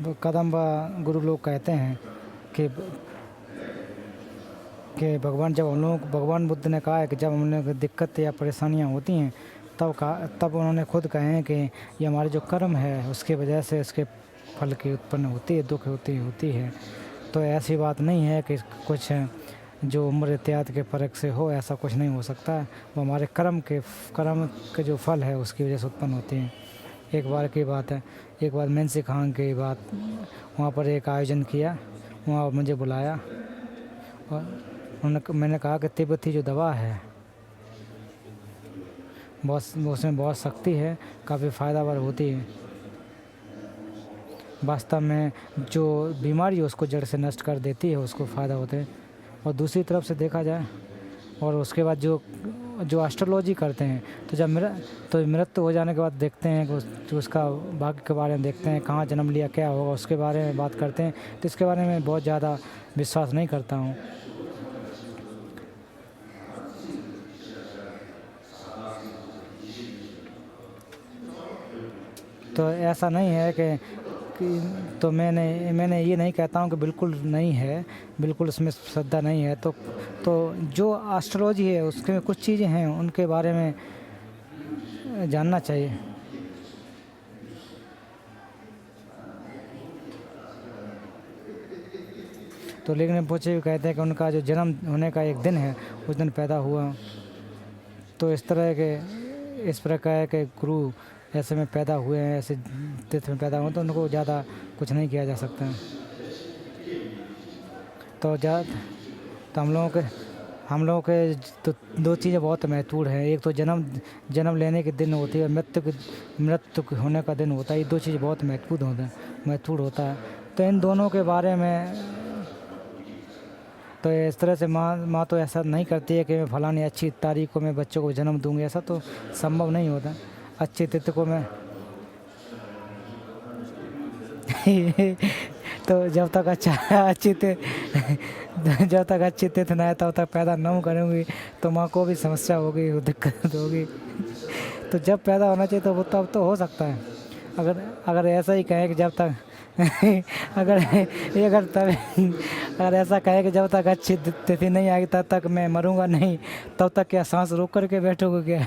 तो कदम्बा गुरु लोग कहते हैं कि भगवान जब हम लोग भगवान बुद्ध ने कहा है कि जब हम लोग दिक्कत या परेशानियां होती हैं तब उन्होंने खुद कहे हैं कि ये हमारे जो कर्म है उसकी वजह से इसके फल की उत्पन्न होती है, दुख होती है। तो ऐसी बात नहीं है कि कुछ जो उम्र इत्यादि के फर्क से हो, ऐसा कुछ नहीं हो सकता। वो हमारे कर्म के जो फल है उसकी वजह से उत्पन्न होती हैं। एक बार की बात है, एक बार मेंसी खां की बात, वहाँ पर एक आयोजन किया, वहाँ मुझे बुलाया और मैंने कहा कि तिब्बती जो दवा है उसमें बहुत शक्ति है, काफ़ी फ़ायदावर होती है। वास्तव में जो बीमारी है उसको जड़ से नष्ट कर देती है, उसको फ़ायदा होता है। और दूसरी तरफ से देखा जाए और उसके बाद जो एस्ट्रोलॉजी करते हैं तो जब मृत्यु हो जाने के बाद देखते हैं कि उसका भाग्य के बारे में देखते हैं, कहाँ जन्म लिया, क्या होगा, उसके बारे में बात करते हैं। तो इसके बारे में बहुत ज़्यादा विश्वास नहीं करता हूँ। तो ऐसा नहीं है कि तो मैंने ये नहीं कहता हूँ कि बिल्कुल नहीं है, बिल्कुल उसमें श्रद्धा नहीं है। तो जो एस्ट्रोलॉजी है उसके में कुछ चीज़ें हैं उनके बारे में जानना चाहिए। तो लेकिन पूछे भी कहते हैं कि उनका जो जन्म होने का एक दिन है उस दिन पैदा हुआ। तो इस प्रकार के गुरु ऐसे में पैदा हुए हैं, ऐसे तीर्थ में पैदा हुए, तो उनको ज़्यादा कुछ नहीं किया जा सकता। तो हम लोगों के तो दो चीज़ें बहुत महत्वपूर्ण हैं। एक तो जन्म लेने के दिन होती है, मृत्यु होने का दिन होता है। ये दो चीज़ बहुत महत्वपूर्ण होता है। तो इन दोनों के बारे में तो इस तरह से माँ तो ऐसा नहीं करती है कि मैं फलानी अच्छी तारीख को मैं बच्चों को जन्म दूँगी, ऐसा तो संभव नहीं होता। अच्छे तिथि को मैं तो जब तक जब तक अच्छी तिथि ना है तब तक पैदा न करूँगी तो माँ को भी समस्या होगी, दिक्कत होगी। तो जब पैदा होना चाहिए तो वो तब तो हो सकता है। अगर ऐसा ही कहें कि जब तक अगर ऐसा कहे कि जब तक अच्छी तिथि नहीं आएगी तब तक मैं मरूंगा नहीं, तब तक क्या सांस रोक करके बैठोगे क्या?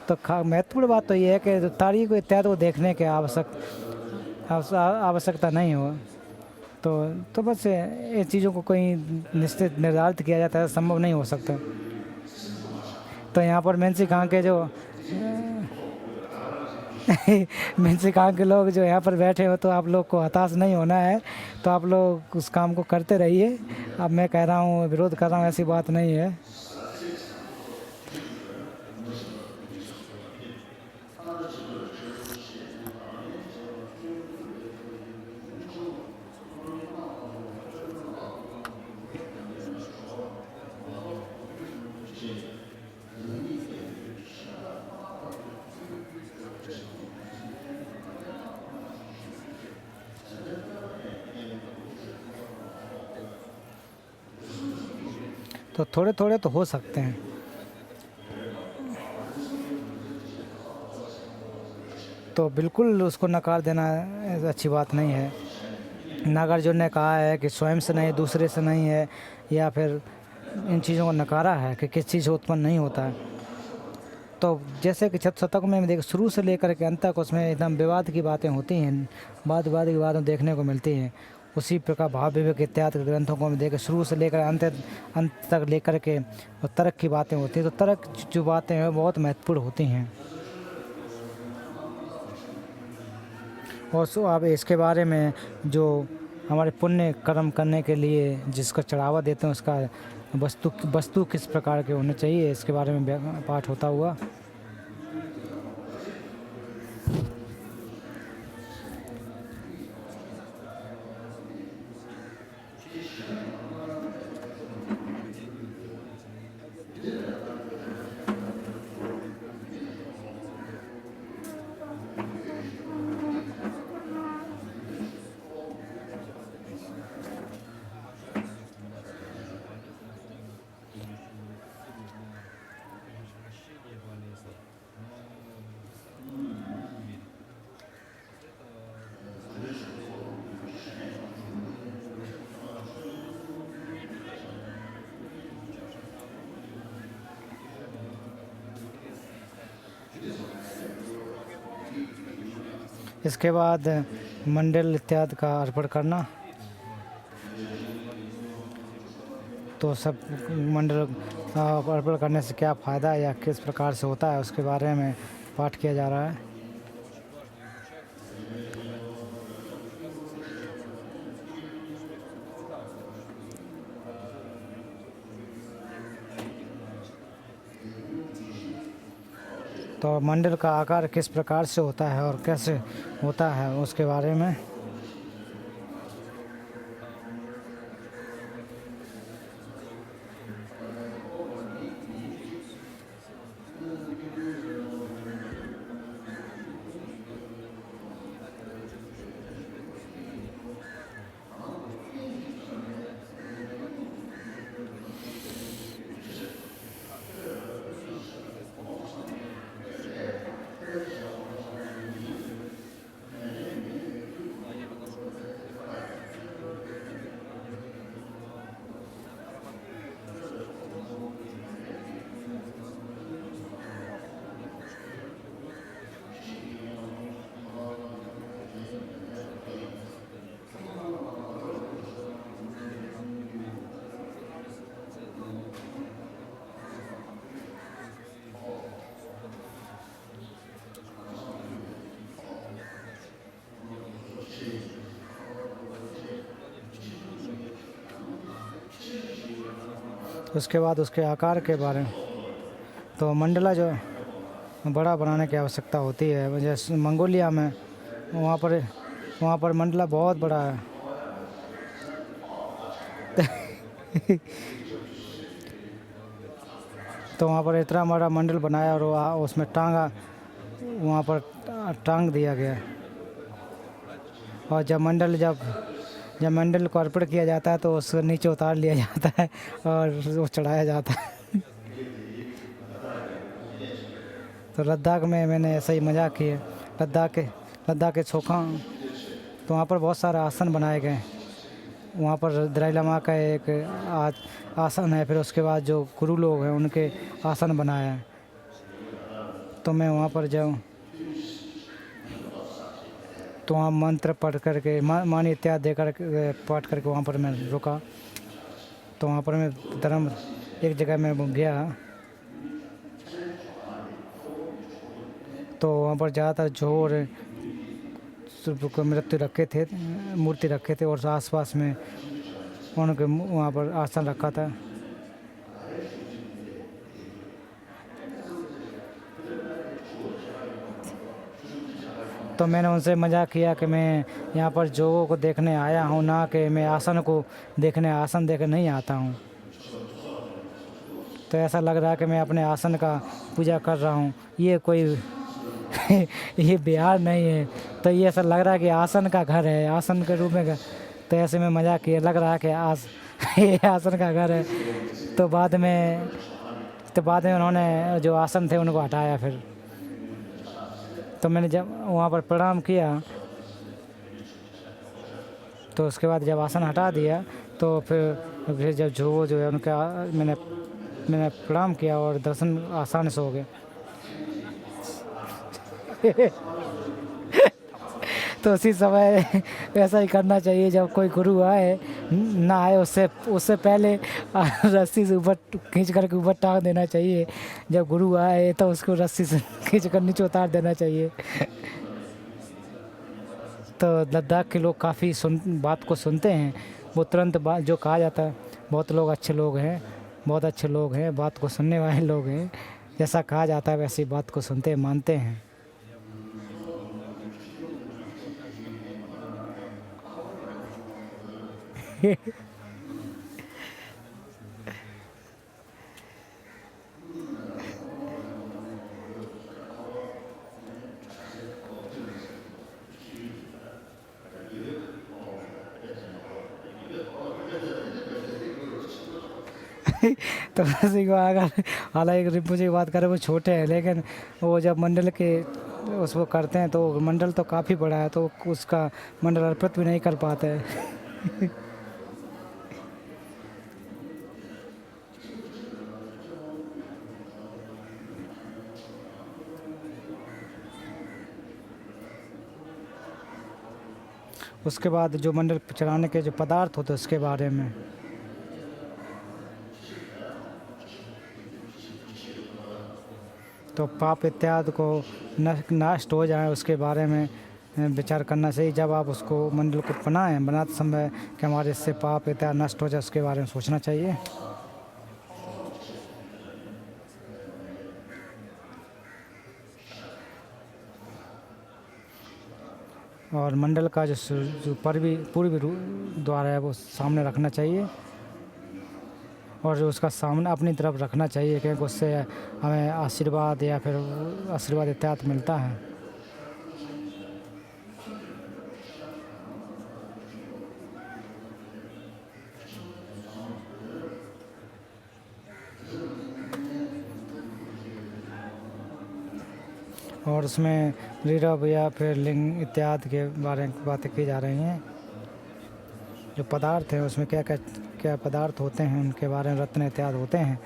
तो महत्वपूर्ण बात तो ये है कि तारीख को इत्यादि को देखने के आवश्यकता नहीं हो। तो बस ये चीज़ों को कोई निश्चित निर्धारित किया जाता है, संभव नहीं हो सकता। तो यहाँ पर मेंसी खां के जो मेंसी खां के लोग जो यहाँ पर बैठे हो, तो आप लोग को हताश नहीं होना है, तो आप लोग उस काम को करते रहिए। अब मैं कह रहा हूँ, विरोध कर रहा हूँ, ऐसी बात नहीं है। तो थोड़े थोड़े तो हो सकते हैं। तो बिल्कुल उसको नकार देना अच्छी बात नहीं है। नागार्जुन ने कहा है कि स्वयं से नहीं, दूसरे से नहीं है, या फिर इन चीज़ों को नकारा है कि किस चीज़ से उत्पन्न नहीं होता है। तो जैसे कि शतक में देख शुरू से लेकर के अंत तक उसमें एकदम विवाद की बातें होती हैं, वाद की बातें देखने को मिलती हैं। उसी प्रकार भाव विवेक इत्यादि ग्रंथों को हम देखें, शुरू से लेकर अंत तक लेकर के और तर्क की बातें होती हैं। तो तर्क जो बातें हैं बहुत महत्वपूर्ण होती हैं। और सो आप इसके बारे में जो हमारे पुण्य कर्म करने के लिए जिसका चढ़ावा देते हैं, उसका वस्तु किस प्रकार के होने चाहिए, इसके बारे में पाठ होता हुआ। इसके बाद मंडल इत्यादि का अर्पण करना। तो सब मंडल अर्पण करने से क्या फ़ायदा या किस प्रकार से होता है, उसके बारे में पाठ किया जा रहा है। तो मंडल का आकार किस प्रकार से होता है और कैसे होता है, उसके बारे में। उसके बाद उसके आकार के बारे में। तो मंडला जो बड़ा बनाने की आवश्यकता होती है, जैसे मंगोलिया में वहाँ पर मंडला बहुत बड़ा है। तो वहाँ पर इतना बड़ा मंडल बनाया और उसमें वहाँ पर टांग दिया गया। और जब मंडल को अर्पण किया जाता है तो उसको नीचे उतार लिया जाता है और वो चढ़ाया जाता है। तो लद्दाख में मैंने ऐसा ही मजाक किया। लद्दाख के छोखा, तो वहाँ पर बहुत सारे आसन बनाए गए। वहाँ पर दलाई लामा का एक आसन है, फिर उसके बाद जो गुरु लोग हैं उनके आसन बनाए हैं। तो मैं वहाँ पर जाऊँ तो वहाँ मंत्र पढ़ करके मानी इत्यादि देकर पाठ करके वहाँ पर मैं रुका। तो वहाँ पर मैं धर्म एक जगह मैं गया, तो वहाँ पर ज़्यादातर जोर को मृत्यु रखे थे, मूर्ति रखे थे, और आसपास में उनके वहाँ पर आसन रखा था। तो मैंने उनसे मजाक किया कि मैं यहाँ पर जोगों को देखने आया हूँ, ना कि मैं आसन को देखने, आसन देखने नहीं आता हूँ। तो ऐसा लग रहा है कि मैं अपने आसन का पूजा कर रहा हूँ, ये कोई ये बिहार नहीं है। तो ये ऐसा लग रहा है कि आसन का घर है, आसन के रूप में घर। तो ऐसे में मजाक किया, लग रहा है कि ये आसन का घर है। तो बाद में उन्होंने जो आसन थे उनको हटाया। फिर तो मैंने जब वहाँ पर प्रणाम किया, तो उसके बाद जब आसन हटा दिया, तो फिर जब जो है उनका मैंने प्रणाम किया और दर्शन आसानी से हो गए। तो उसी समय ऐसा ही करना चाहिए, जब कोई गुरु आए ना आए उससे पहले रस्सी से ऊपर खींच करके ऊपर टांग देना चाहिए। जब गुरु आए तो उसको रस्सी से खींच कर नीचे उतार देना चाहिए। तो लद्दाख के लोग काफ़ी बात को सुनते हैं, वो तुरंत बात जो कहा जाता है, बहुत लोग अच्छे लोग हैं, बहुत अच्छे लोग हैं, बात को सुनने वाले लोग हैं। जैसा कहा जाता है वैसी बात को सुनते हैं, मानते हैं। तो उसी को अगर हालांकि रिम्पोचे की बात करें, वो छोटे हैं, लेकिन वो जब मंडल के उसको करते हैं तो मंडल तो काफ़ी बड़ा है, तो उसका मंडल अर्पित भी नहीं कर पाते हैं। उसके बाद जो मंडल चढ़ाने के जो पदार्थ होते हैं उसके बारे में, तो पाप इत्यादि को नष्ट हो जाए उसके बारे में विचार करना चाहिए। जब आप उसको मंडल को बनाते समय कि हमारे इससे पाप इत्यादि नष्ट हो जाए, उसके बारे में सोचना चाहिए। और मंडल का जो पूर्वी द्वार है वो सामने रखना चाहिए, और जो उसका सामने अपनी तरफ रखना चाहिए, क्योंकि उससे हमें आशीर्वाद या फिर आशीर्वाद इत्यादि मिलता है। और उसमें ऋभव या फिर लिंग इत्यादि के बारे में बातें की जा रही हैं। जो पदार्थ हैं उसमें क्या पदार्थ होते हैं, उनके बारे में रत्न इत्यादि होते हैं।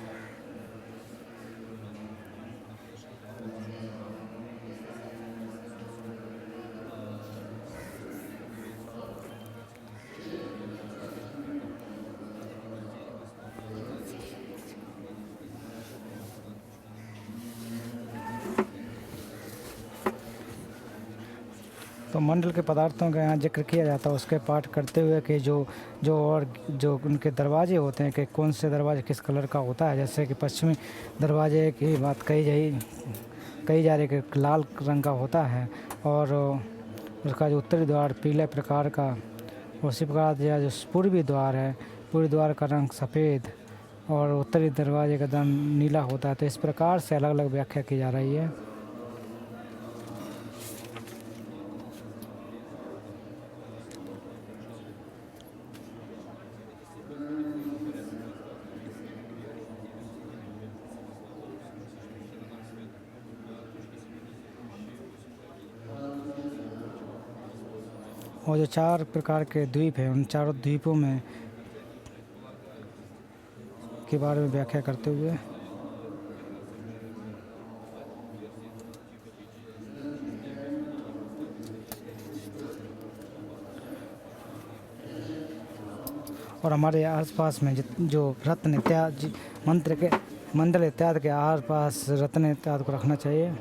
तो मंडल के पदार्थों का यहाँ जिक्र किया जाता है, उसके पाठ करते हुए कि जो उनके दरवाजे होते हैं कि कौन से दरवाजे किस कलर का होता है। जैसे कि पश्चिमी दरवाजे की बात कही जा रही कि लाल रंग का होता है, और उसका जो उत्तरी द्वार पीले प्रकार का, उसी प्रकार या जो पूर्वी द्वार है, पूर्वी द्वार का रंग सफ़ेद और उत्तरी दरवाजे का रंग नीला होता है। तो इस प्रकार से अलग अलग व्याख्या की जा रही है। और जो 4 प्रकार के द्वीप हैं, उन चारों द्वीपों में के बारे में व्याख्या करते हुए और हमारे आसपास में जो रत्न इत्यादि मंत्र के मंडल इत्यादि के आस पास रत्न इत्यादि को रखना चाहिए।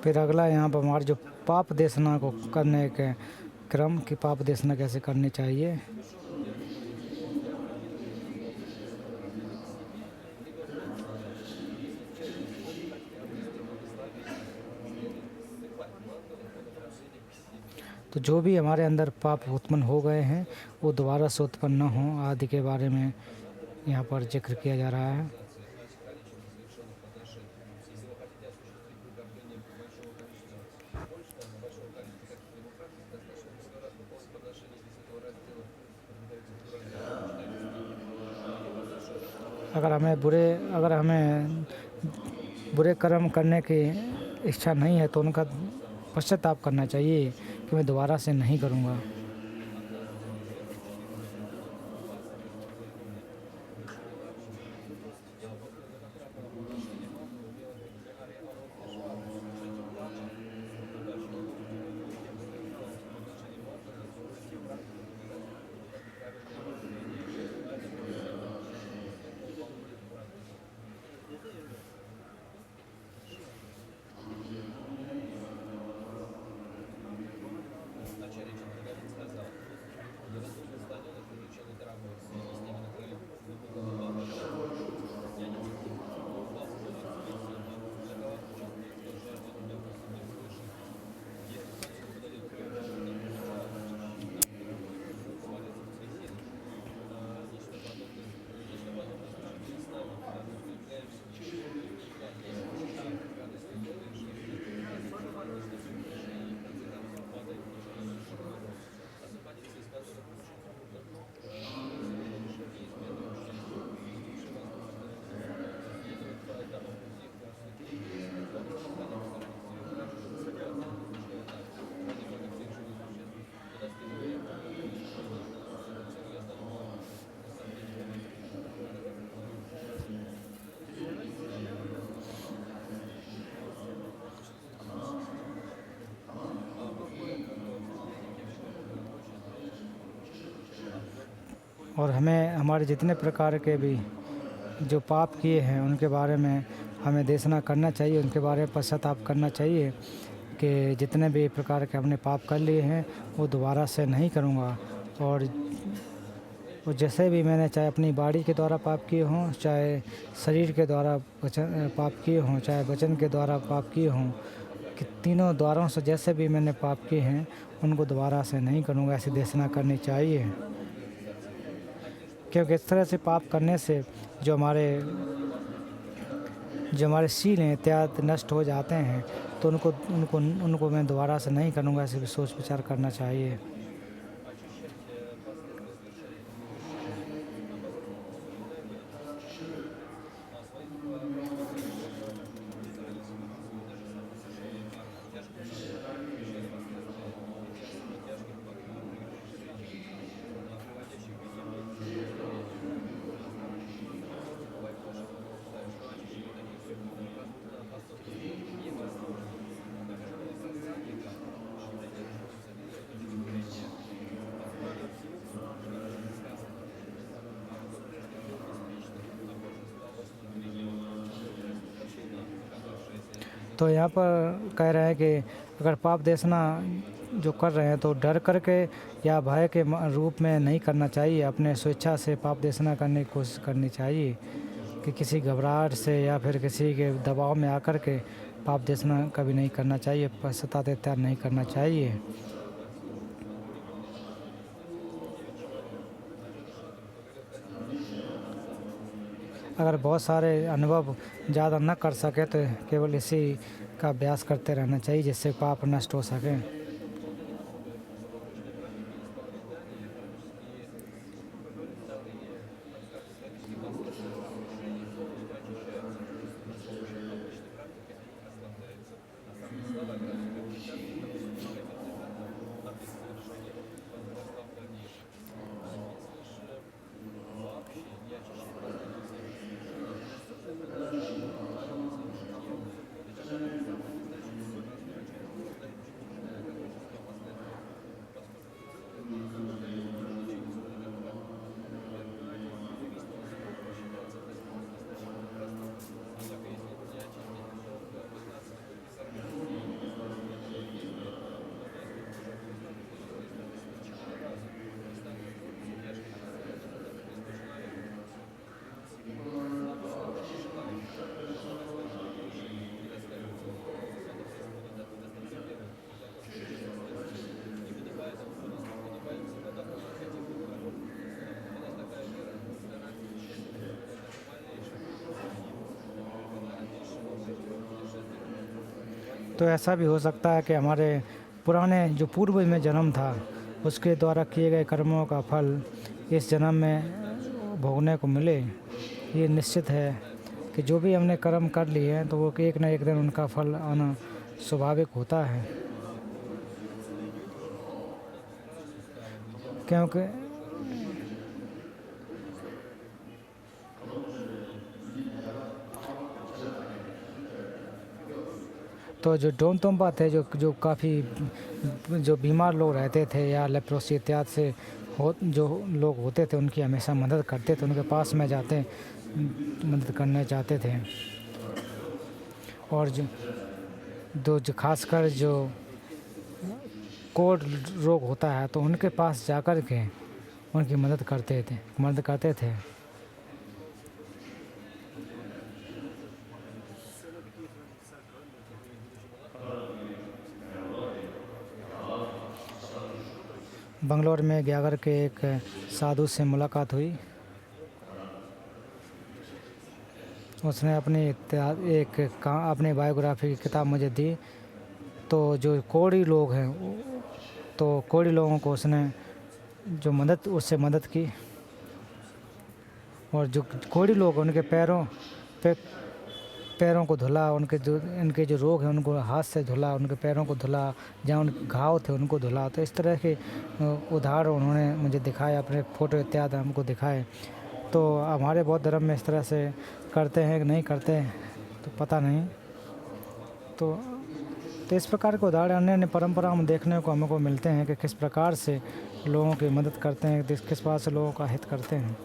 फिर अगला यहाँ पर हमारे जो पाप देशना को करने के क्रम की पाप देशना कैसे करनी चाहिए। तो जो भी हमारे अंदर पाप उत्पन्न हो गए हैं वो दोबारा से उत्पन्न न हों आदि के बारे में यहाँ पर जिक्र किया जा रहा है। अगर हमें बुरे कर्म करने की इच्छा नहीं है तो उनका पश्चाताप करना चाहिए कि मैं दोबारा से नहीं करूँगा। और हमें हमारे जितने प्रकार के भी जो पाप किए हैं उनके बारे में हमें देशना करना चाहिए, उनके बारे में पश्चाताप करना चाहिए कि जितने भी प्रकार के हमने पाप कर लिए हैं वो दोबारा से नहीं करूँगा। और जैसे भी मैंने चाहे अपनी बॉडी के द्वारा पाप किए हों, चाहे शरीर के द्वारा पाप किए हों, चाहे वचन के द्वारा पाप किए हों, कि तीनों द्वारों से जैसे भी मैंने पाप किए हैं उनको दोबारा से नहीं करूँगा, ऐसी देशना करनी चाहिए। क्योंकि इस तरह से पाप करने से जो हमारे शील हैं इत्यादि नष्ट हो जाते हैं, तो उनको मैं दोबारा से नहीं करूँगा, ऐसे भी सोच विचार करना चाहिए। तो यहाँ पर कह रहे हैं कि अगर पाप देशना जो कर रहे हैं तो डर करके या भय के रूप में नहीं करना चाहिए, अपने स्वेच्छा से पाप देशना करने की कोशिश करनी चाहिए, कि किसी घबराहट से या फिर किसी के दबाव में आकर के पाप देशना कभी नहीं करना चाहिए, पश्चाताप इत्याग नहीं करना चाहिए। अगर बहुत सारे अनुभव ज़्यादा न कर सके तो केवल इसी का अभ्यास करते रहना चाहिए जिससे पाप नष्ट हो सके। तो ऐसा भी हो सकता है कि हमारे पुराने जो पूर्व में जन्म था उसके द्वारा किए गए कर्मों का फल इस जन्म में भोगने को मिले, ये निश्चित है कि जो भी हमने कर्म कर लिए हैं तो वो एक ना एक दिन उनका फल आना स्वाभाविक होता है। क्योंकि तो जो डोनतोम्पा थे, जो जो काफ़ी जो बीमार लोग रहते थे या लेप्रोसी इत्यादि से जो लोग होते थे उनकी हमेशा मदद करते थे, उनके पास में जाते मदद करना चाहते थे। और जो खासकर जो कोढ़ रोग होता है तो उनके पास जाकर के उनकी मदद करते थे। बंगलौर में जाकर के एक साधु से मुलाकात हुई। उसने अपनी बायोग्राफी की किताब मुझे दी। तो जो कोढ़ी लोग हैं तो कोढ़ी लोगों को उसने उससे मदद की। और जो कोढ़ी लोग उनके पैरों को धुला, इनके जो रोग हैं उनको हाथ से धुला, उनके पैरों को धुला, जहाँ उनके घाव थे उनको धुला। तो इस तरह के उदाहरण उन्होंने मुझे दिखाए, अपने फ़ोटो इत्यादि हमको दिखाए। तो हमारे बौद्ध धर्म में इस तरह से करते हैं कि नहीं करते हैं तो पता नहीं। तो इस प्रकार के उदाहरण अन्य अन्य परंपराओं में देखने को हमको मिलते हैं कि किस प्रकार से लोगों की मदद करते हैं, किस प्रकार से लोगों का हित करते हैं।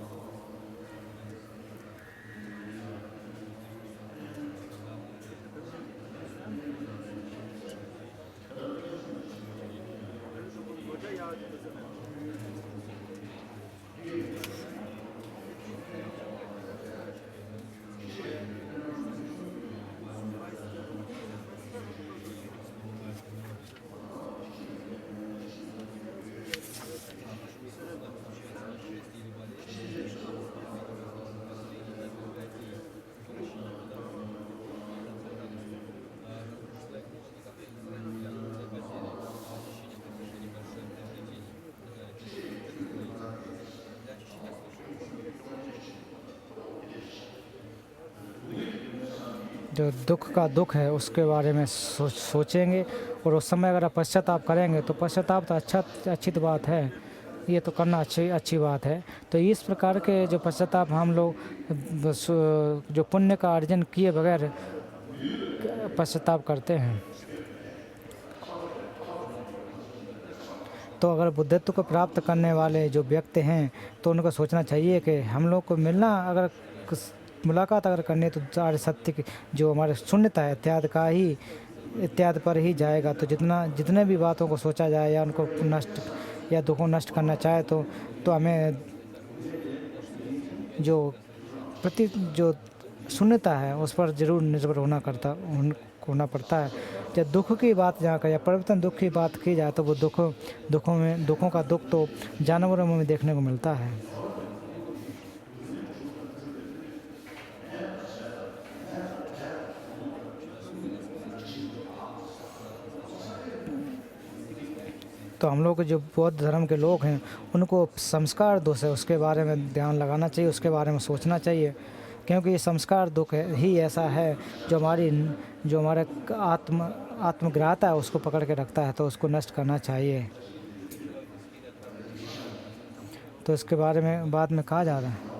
जो दुख का दुख है उसके बारे में सोचेंगे और उस समय अगर आप पश्चाताप करेंगे तो पश्चाताप तो अच्छी तो बात है, ये तो करना अच्छी बात है। तो इस प्रकार के जो पश्चाताप हम लोग जो पुण्य का अर्जन किए बगैर पश्चाताप करते हैं, तो अगर बुद्धत्व को प्राप्त करने वाले जो व्यक्ति हैं तो उनको सोचना चाहिए कि हम लोग को मिलना अगर मुलाकात अगर करनी तो सारे सत्य की जो हमारे शून्यता है इत्यादि पर ही जाएगा। तो जितने भी बातों को सोचा जाए या उनको नष्ट या दुखों नष्ट करना चाहे तो हमें जो शून्यता है उस पर ज़रूर निर्भर होना पड़ता है। जब दुख की बात जहाँ का या परिवर्तन दुख की बात की जाए तो वो दुखों का दुख तो जानवरों में देखने को मिलता है। तो हम लोग जो बौद्ध धर्म के लोग हैं उनको संस्कार दोष है उसके बारे में ध्यान लगाना चाहिए, उसके बारे में सोचना चाहिए। क्योंकि ये संस्कार दुख ही ऐसा है जो हमारे आत्मग्राहता है उसको पकड़ के रखता है, तो उसको नष्ट करना चाहिए। तो इसके बारे में बाद में कहा जा रहा है।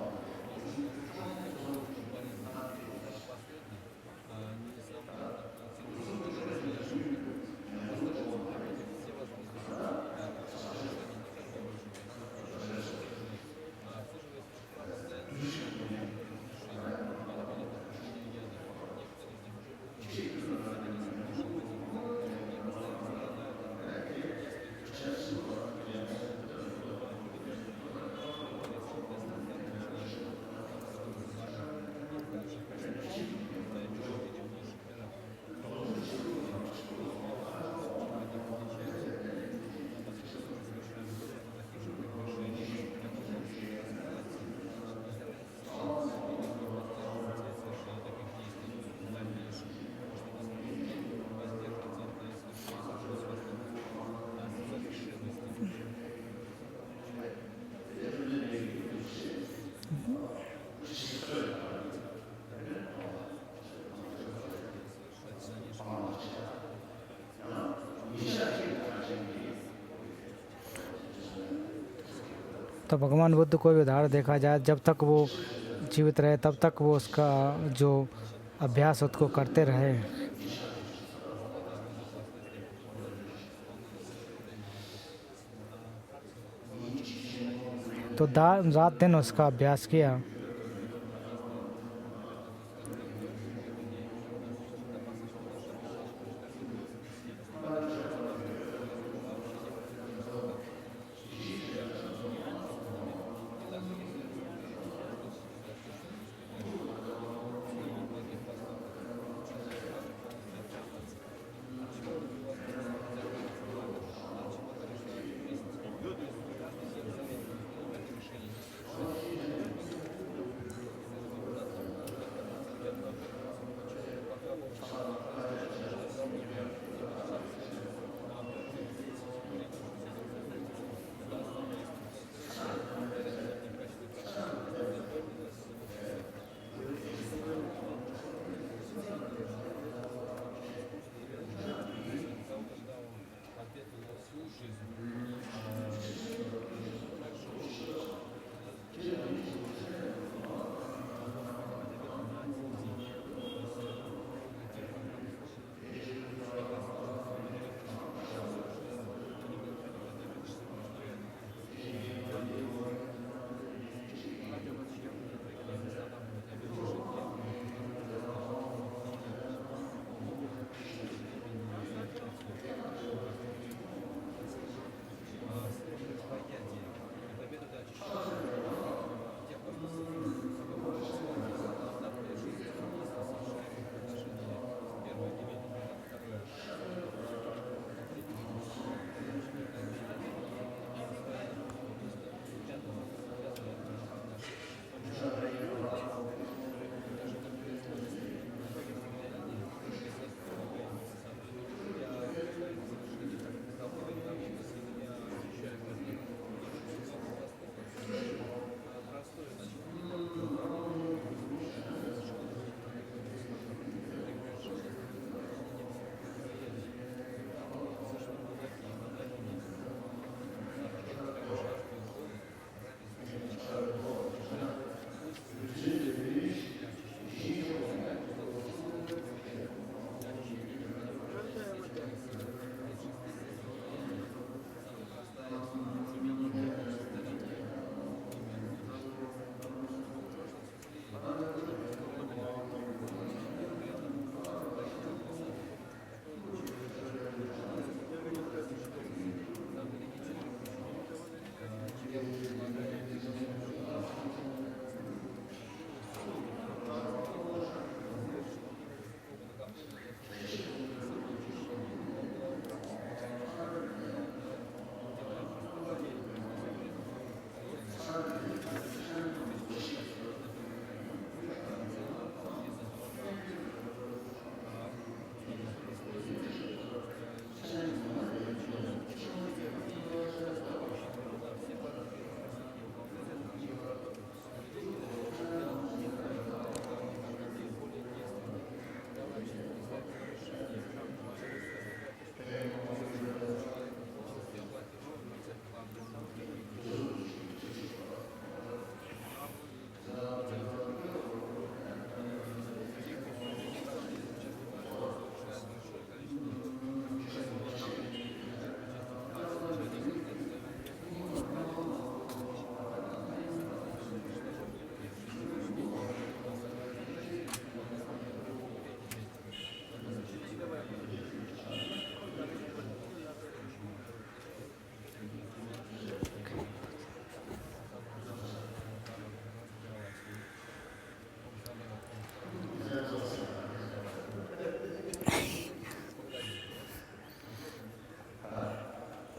तो भगवान बुद्ध को भी उदाहरण देखा जाए, जब तक वो जीवित रहे तब तक वो उसका जो अभ्यास उसको करते रहे। तो रात दिन उसका अभ्यास किया।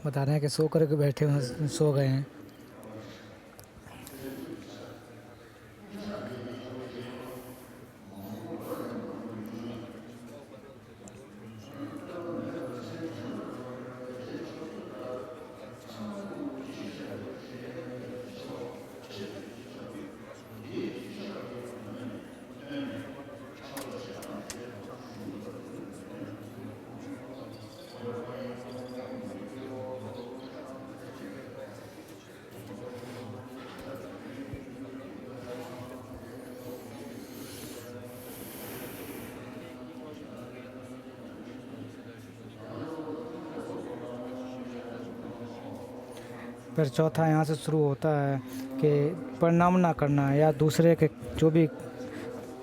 बता रहे हैं कि सो करके बैठे हुए सो गए हैं। फिर चौथा यहाँ से शुरू होता है कि प्रणाम ना करना या दूसरे के जो भी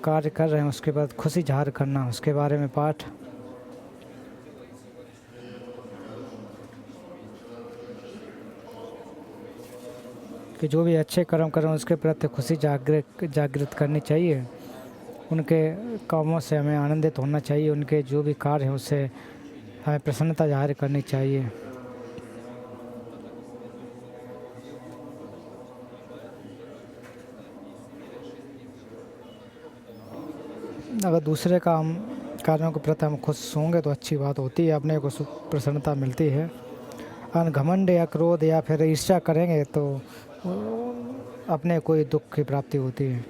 कार्य कर रहे हैं उसके बाद खुशी ज़ाहिर करना, उसके बारे में पाठ। कि जो भी अच्छे कर्म कर रहे हैं उसके प्रति खुशी जागृत करनी चाहिए। उनके कामों से हमें आनंदित होना चाहिए, उनके जो भी कार्य हैं उससे हमें प्रसन्नता जाहिर करनी चाहिए। अगर दूसरे कार्यों के प्रति हम खुश होंगे तो अच्छी बात होती है, अपने को प्रसन्नता मिलती है। और घमंड या क्रोध या फिर ईर्ष्या करेंगे तो अपने कोई दुख की प्राप्ति होती है।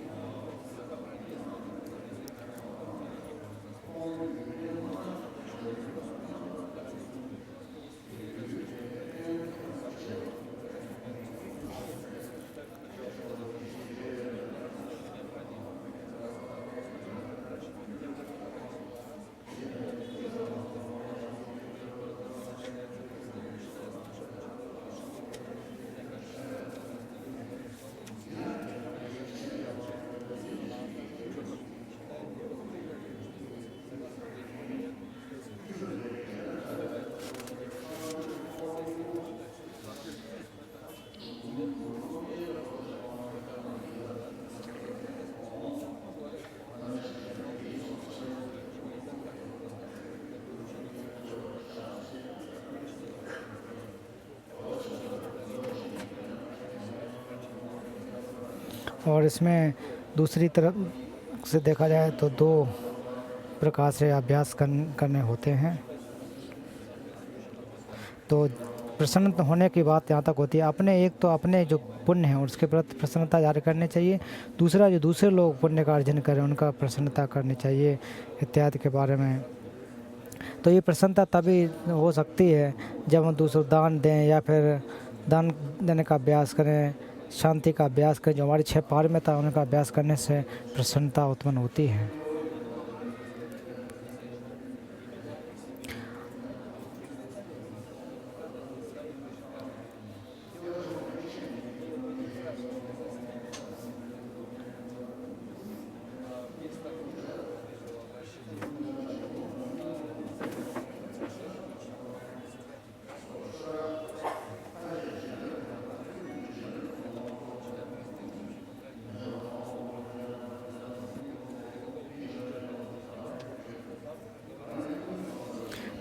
और इसमें दूसरी तरफ से देखा जाए तो दो प्रकार से अभ्यास करने होते हैं। तो प्रसन्न होने की बात यहाँ तक होती है, अपने एक तो अपने जो पुण्य है उसके प्रति प्रसन्नता जाहिर करनी चाहिए, दूसरा जो दूसरे लोग पुण्य का अर्जन करें उनका प्रसन्नता करनी चाहिए इत्यादि के बारे में। तो ये प्रसन्नता तभी हो सकती है जब हम दूसरों दान दें या फिर दान देने का अभ्यास करें, शांति का अभ्यास करें, जो हमारी 6 पारमिता उनका अभ्यास करने से प्रसन्नता उत्पन्न होती है।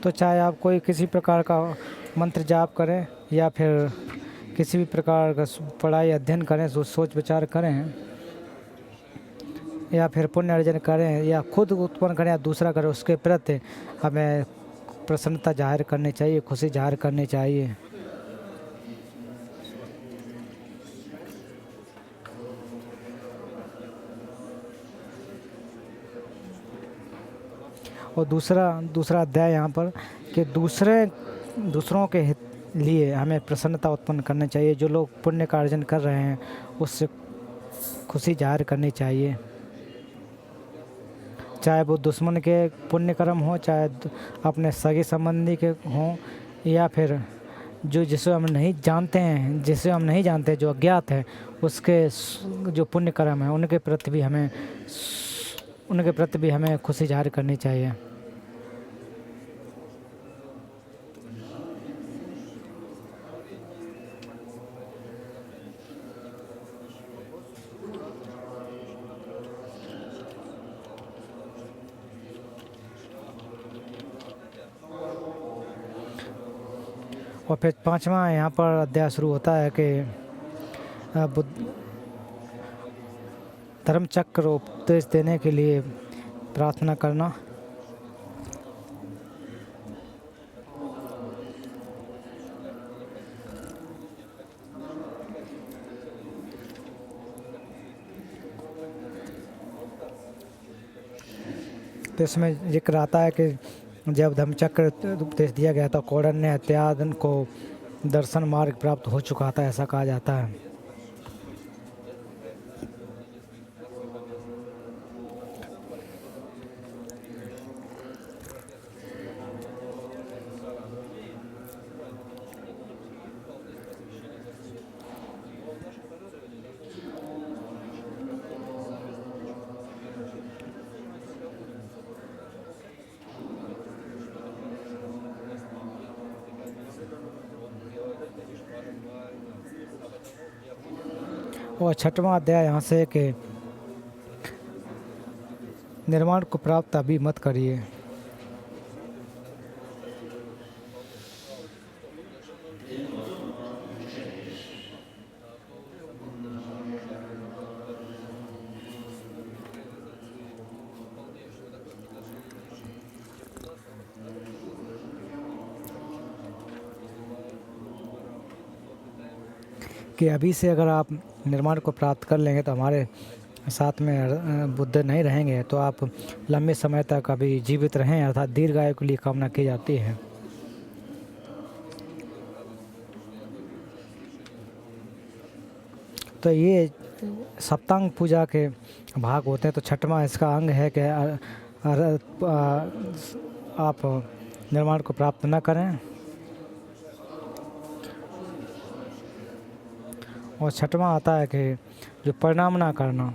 तो चाहे आप कोई किसी प्रकार का मंत्र जाप करें या फिर किसी भी प्रकार का पढ़ाई अध्ययन करें, सोच विचार करें या फिर पुण्य अर्जन करें या खुद उत्पन्न करें या दूसरा करें, उसके प्रति हमें प्रसन्नता जाहिर करनी चाहिए, खुशी जाहिर करनी चाहिए। और दूसरा अध्याय यहाँ पर कि दूसरों के हित लिए हमें प्रसन्नता उत्पन्न करनी चाहिए। जो लोग पुण्य का अर्जन कर रहे हैं उससे खुशी जाहिर करनी चाहिए, चाहे वो दुश्मन के पुण्य कर्म हो, चाहे अपने सगे संबंधी के हों, या फिर जिसे हम नहीं जानते जो अज्ञात है उसके जो पुण्य कर्म है उनके प्रति भी हमें खुशी जाहिर करनी चाहिए। और फिर 5वां यहाँ पर अध्याय शुरू होता है कि बुद्ध धर्म चक्र उपदेश देने के लिए प्रार्थना करना। तो इसमें जिक्र आता है कि जब धम्मचक्र उपदेश दिया गया तो कौंडिन्य इत्यादि को दर्शन मार्ग प्राप्त हो चुका था, ऐसा कहा जाता है। और छठवां अध्याय यहाँ से कि निर्माण को प्राप्त अभी मत करिए। कि अभी से अगर आप निर्माण को प्राप्त कर लेंगे तो हमारे साथ में बुद्ध नहीं रहेंगे, तो आप लंबे समय तक अभी जीवित रहें, अर्थात दीर्घायु के लिए कामना की जाती है। तो ये सप्तांग पूजा के भाग होते हैं। तो छठवां इसका अंग है कि आप निर्माण को प्राप्त न करें। और छठवां आता है कि जो परिणाम ना करना।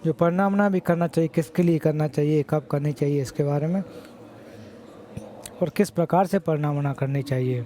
जो परिणाम ना भी करना चाहिए, किसके लिए करना चाहिए, कब करनी चाहिए, इसके बारे में, और किस प्रकार से परिणाम ना करनी चाहिए।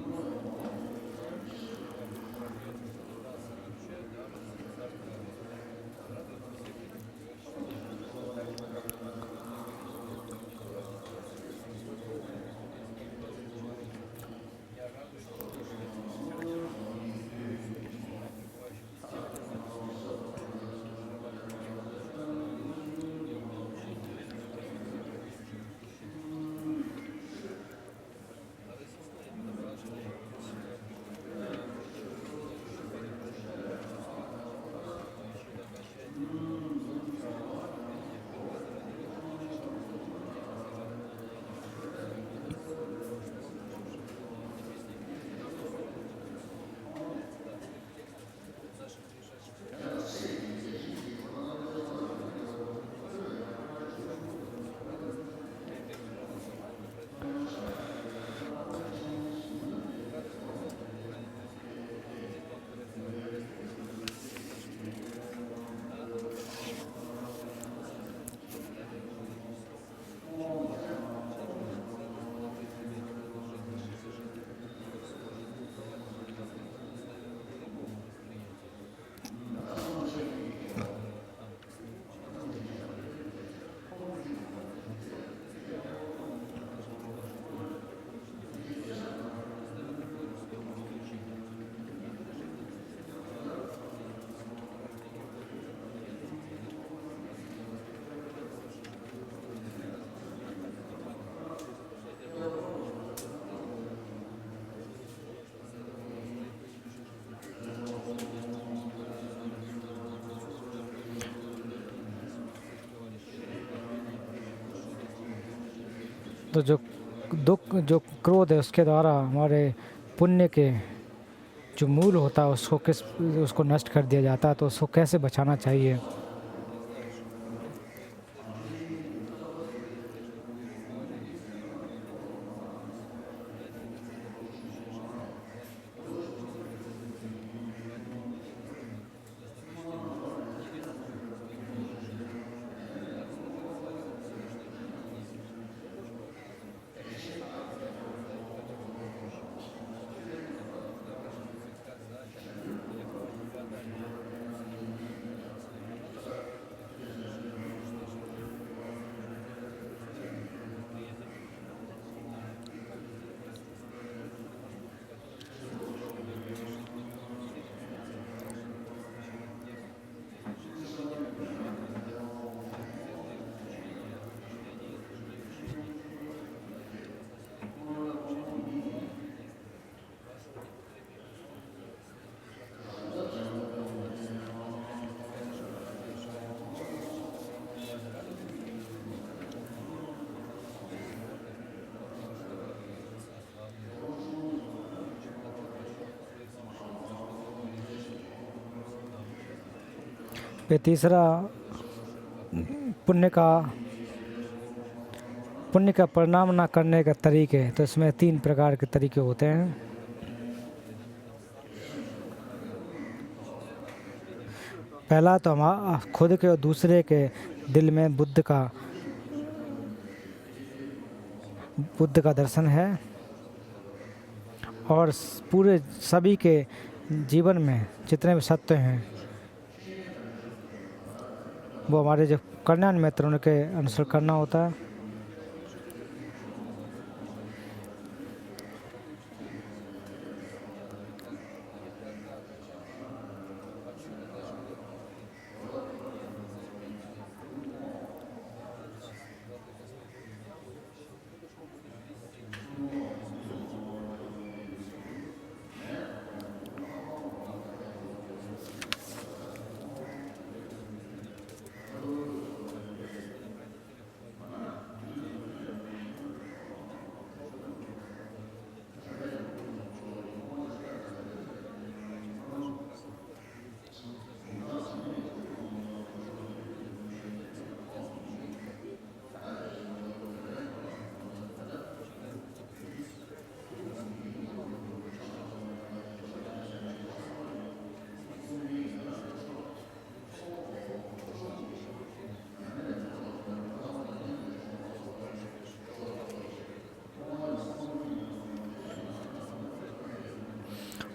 तो जो दुख, जो क्रोध है, उसके द्वारा हमारे पुण्य के जो मूल होता है उसको नष्ट कर दिया जाता है। तो उसको कैसे बचाना चाहिए। फिर तीसरा पुण्य का पुण्य का परिणाम ना करने के तरीके, तो इसमें 3 प्रकार के तरीके होते हैं। पहला तो हम खुद के और दूसरे के दिल में बुद्ध का दर्शन है, और पूरे सभी के जीवन में जितने भी सत्य हैं वो हमारे जो कल्याण मित्र उनके अनुसरण करना होता है।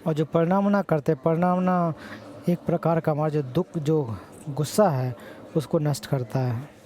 और जो परिणाम ना करते, परिणाम ना एक प्रकार का हमारा जो दुख, जो गुस्सा है उसको नष्ट करता है।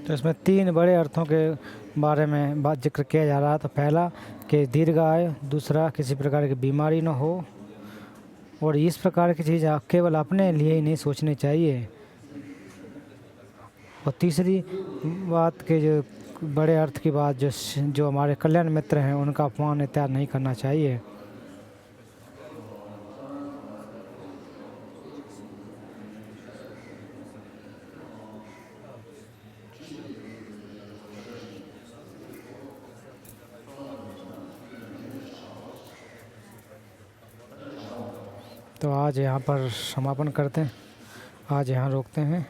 तो इसमें 3 बड़े अर्थों के बारे में बात जिक्र किया जा रहा है। तो पहला कि दीर्घ आयु, दूसरा किसी प्रकार की बीमारी न हो, और इस प्रकार की चीज़ केवल अपने लिए ही नहीं सोचनी चाहिए। और तीसरी बात के जो बड़े अर्थ की बात, जो हमारे कल्याण मित्र हैं उनका अपमान इत्यादि नहीं करना चाहिए। तो आज यहाँ पर समापन करते हैं, आज यहाँ रोकते हैं।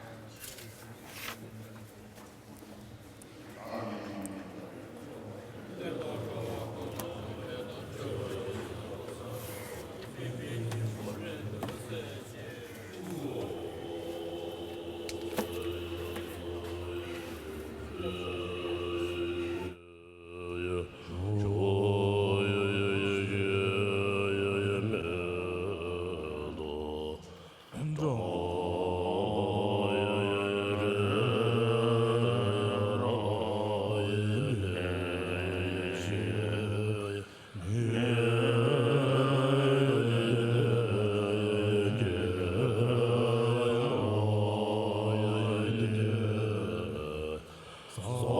So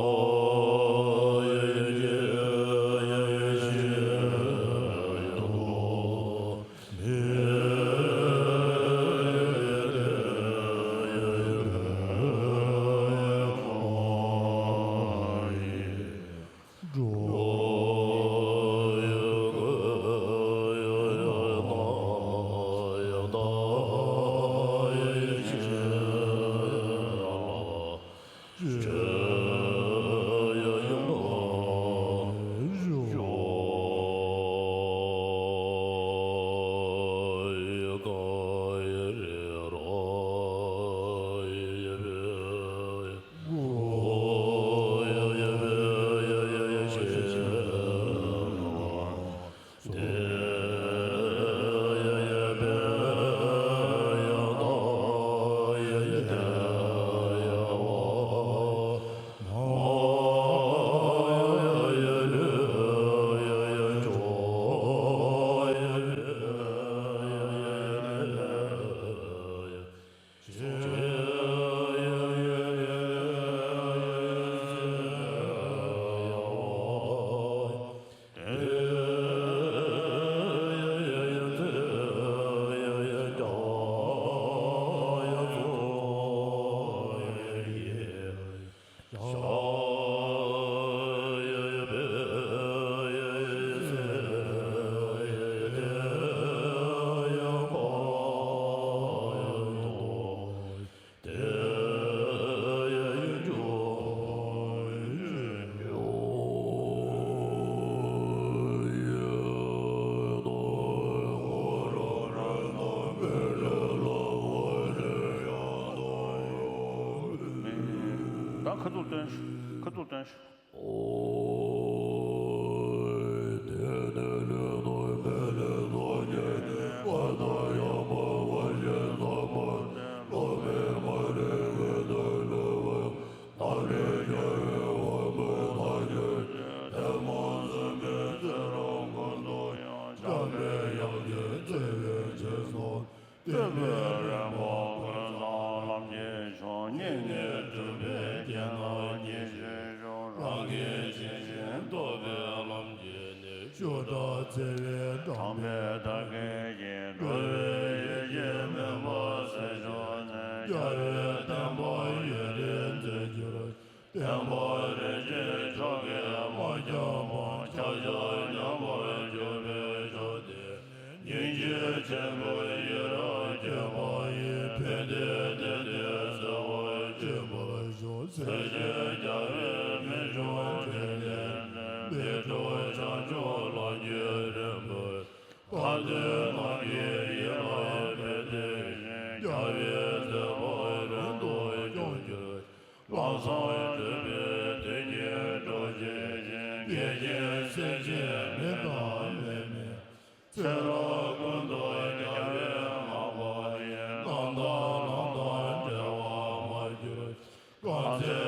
Landa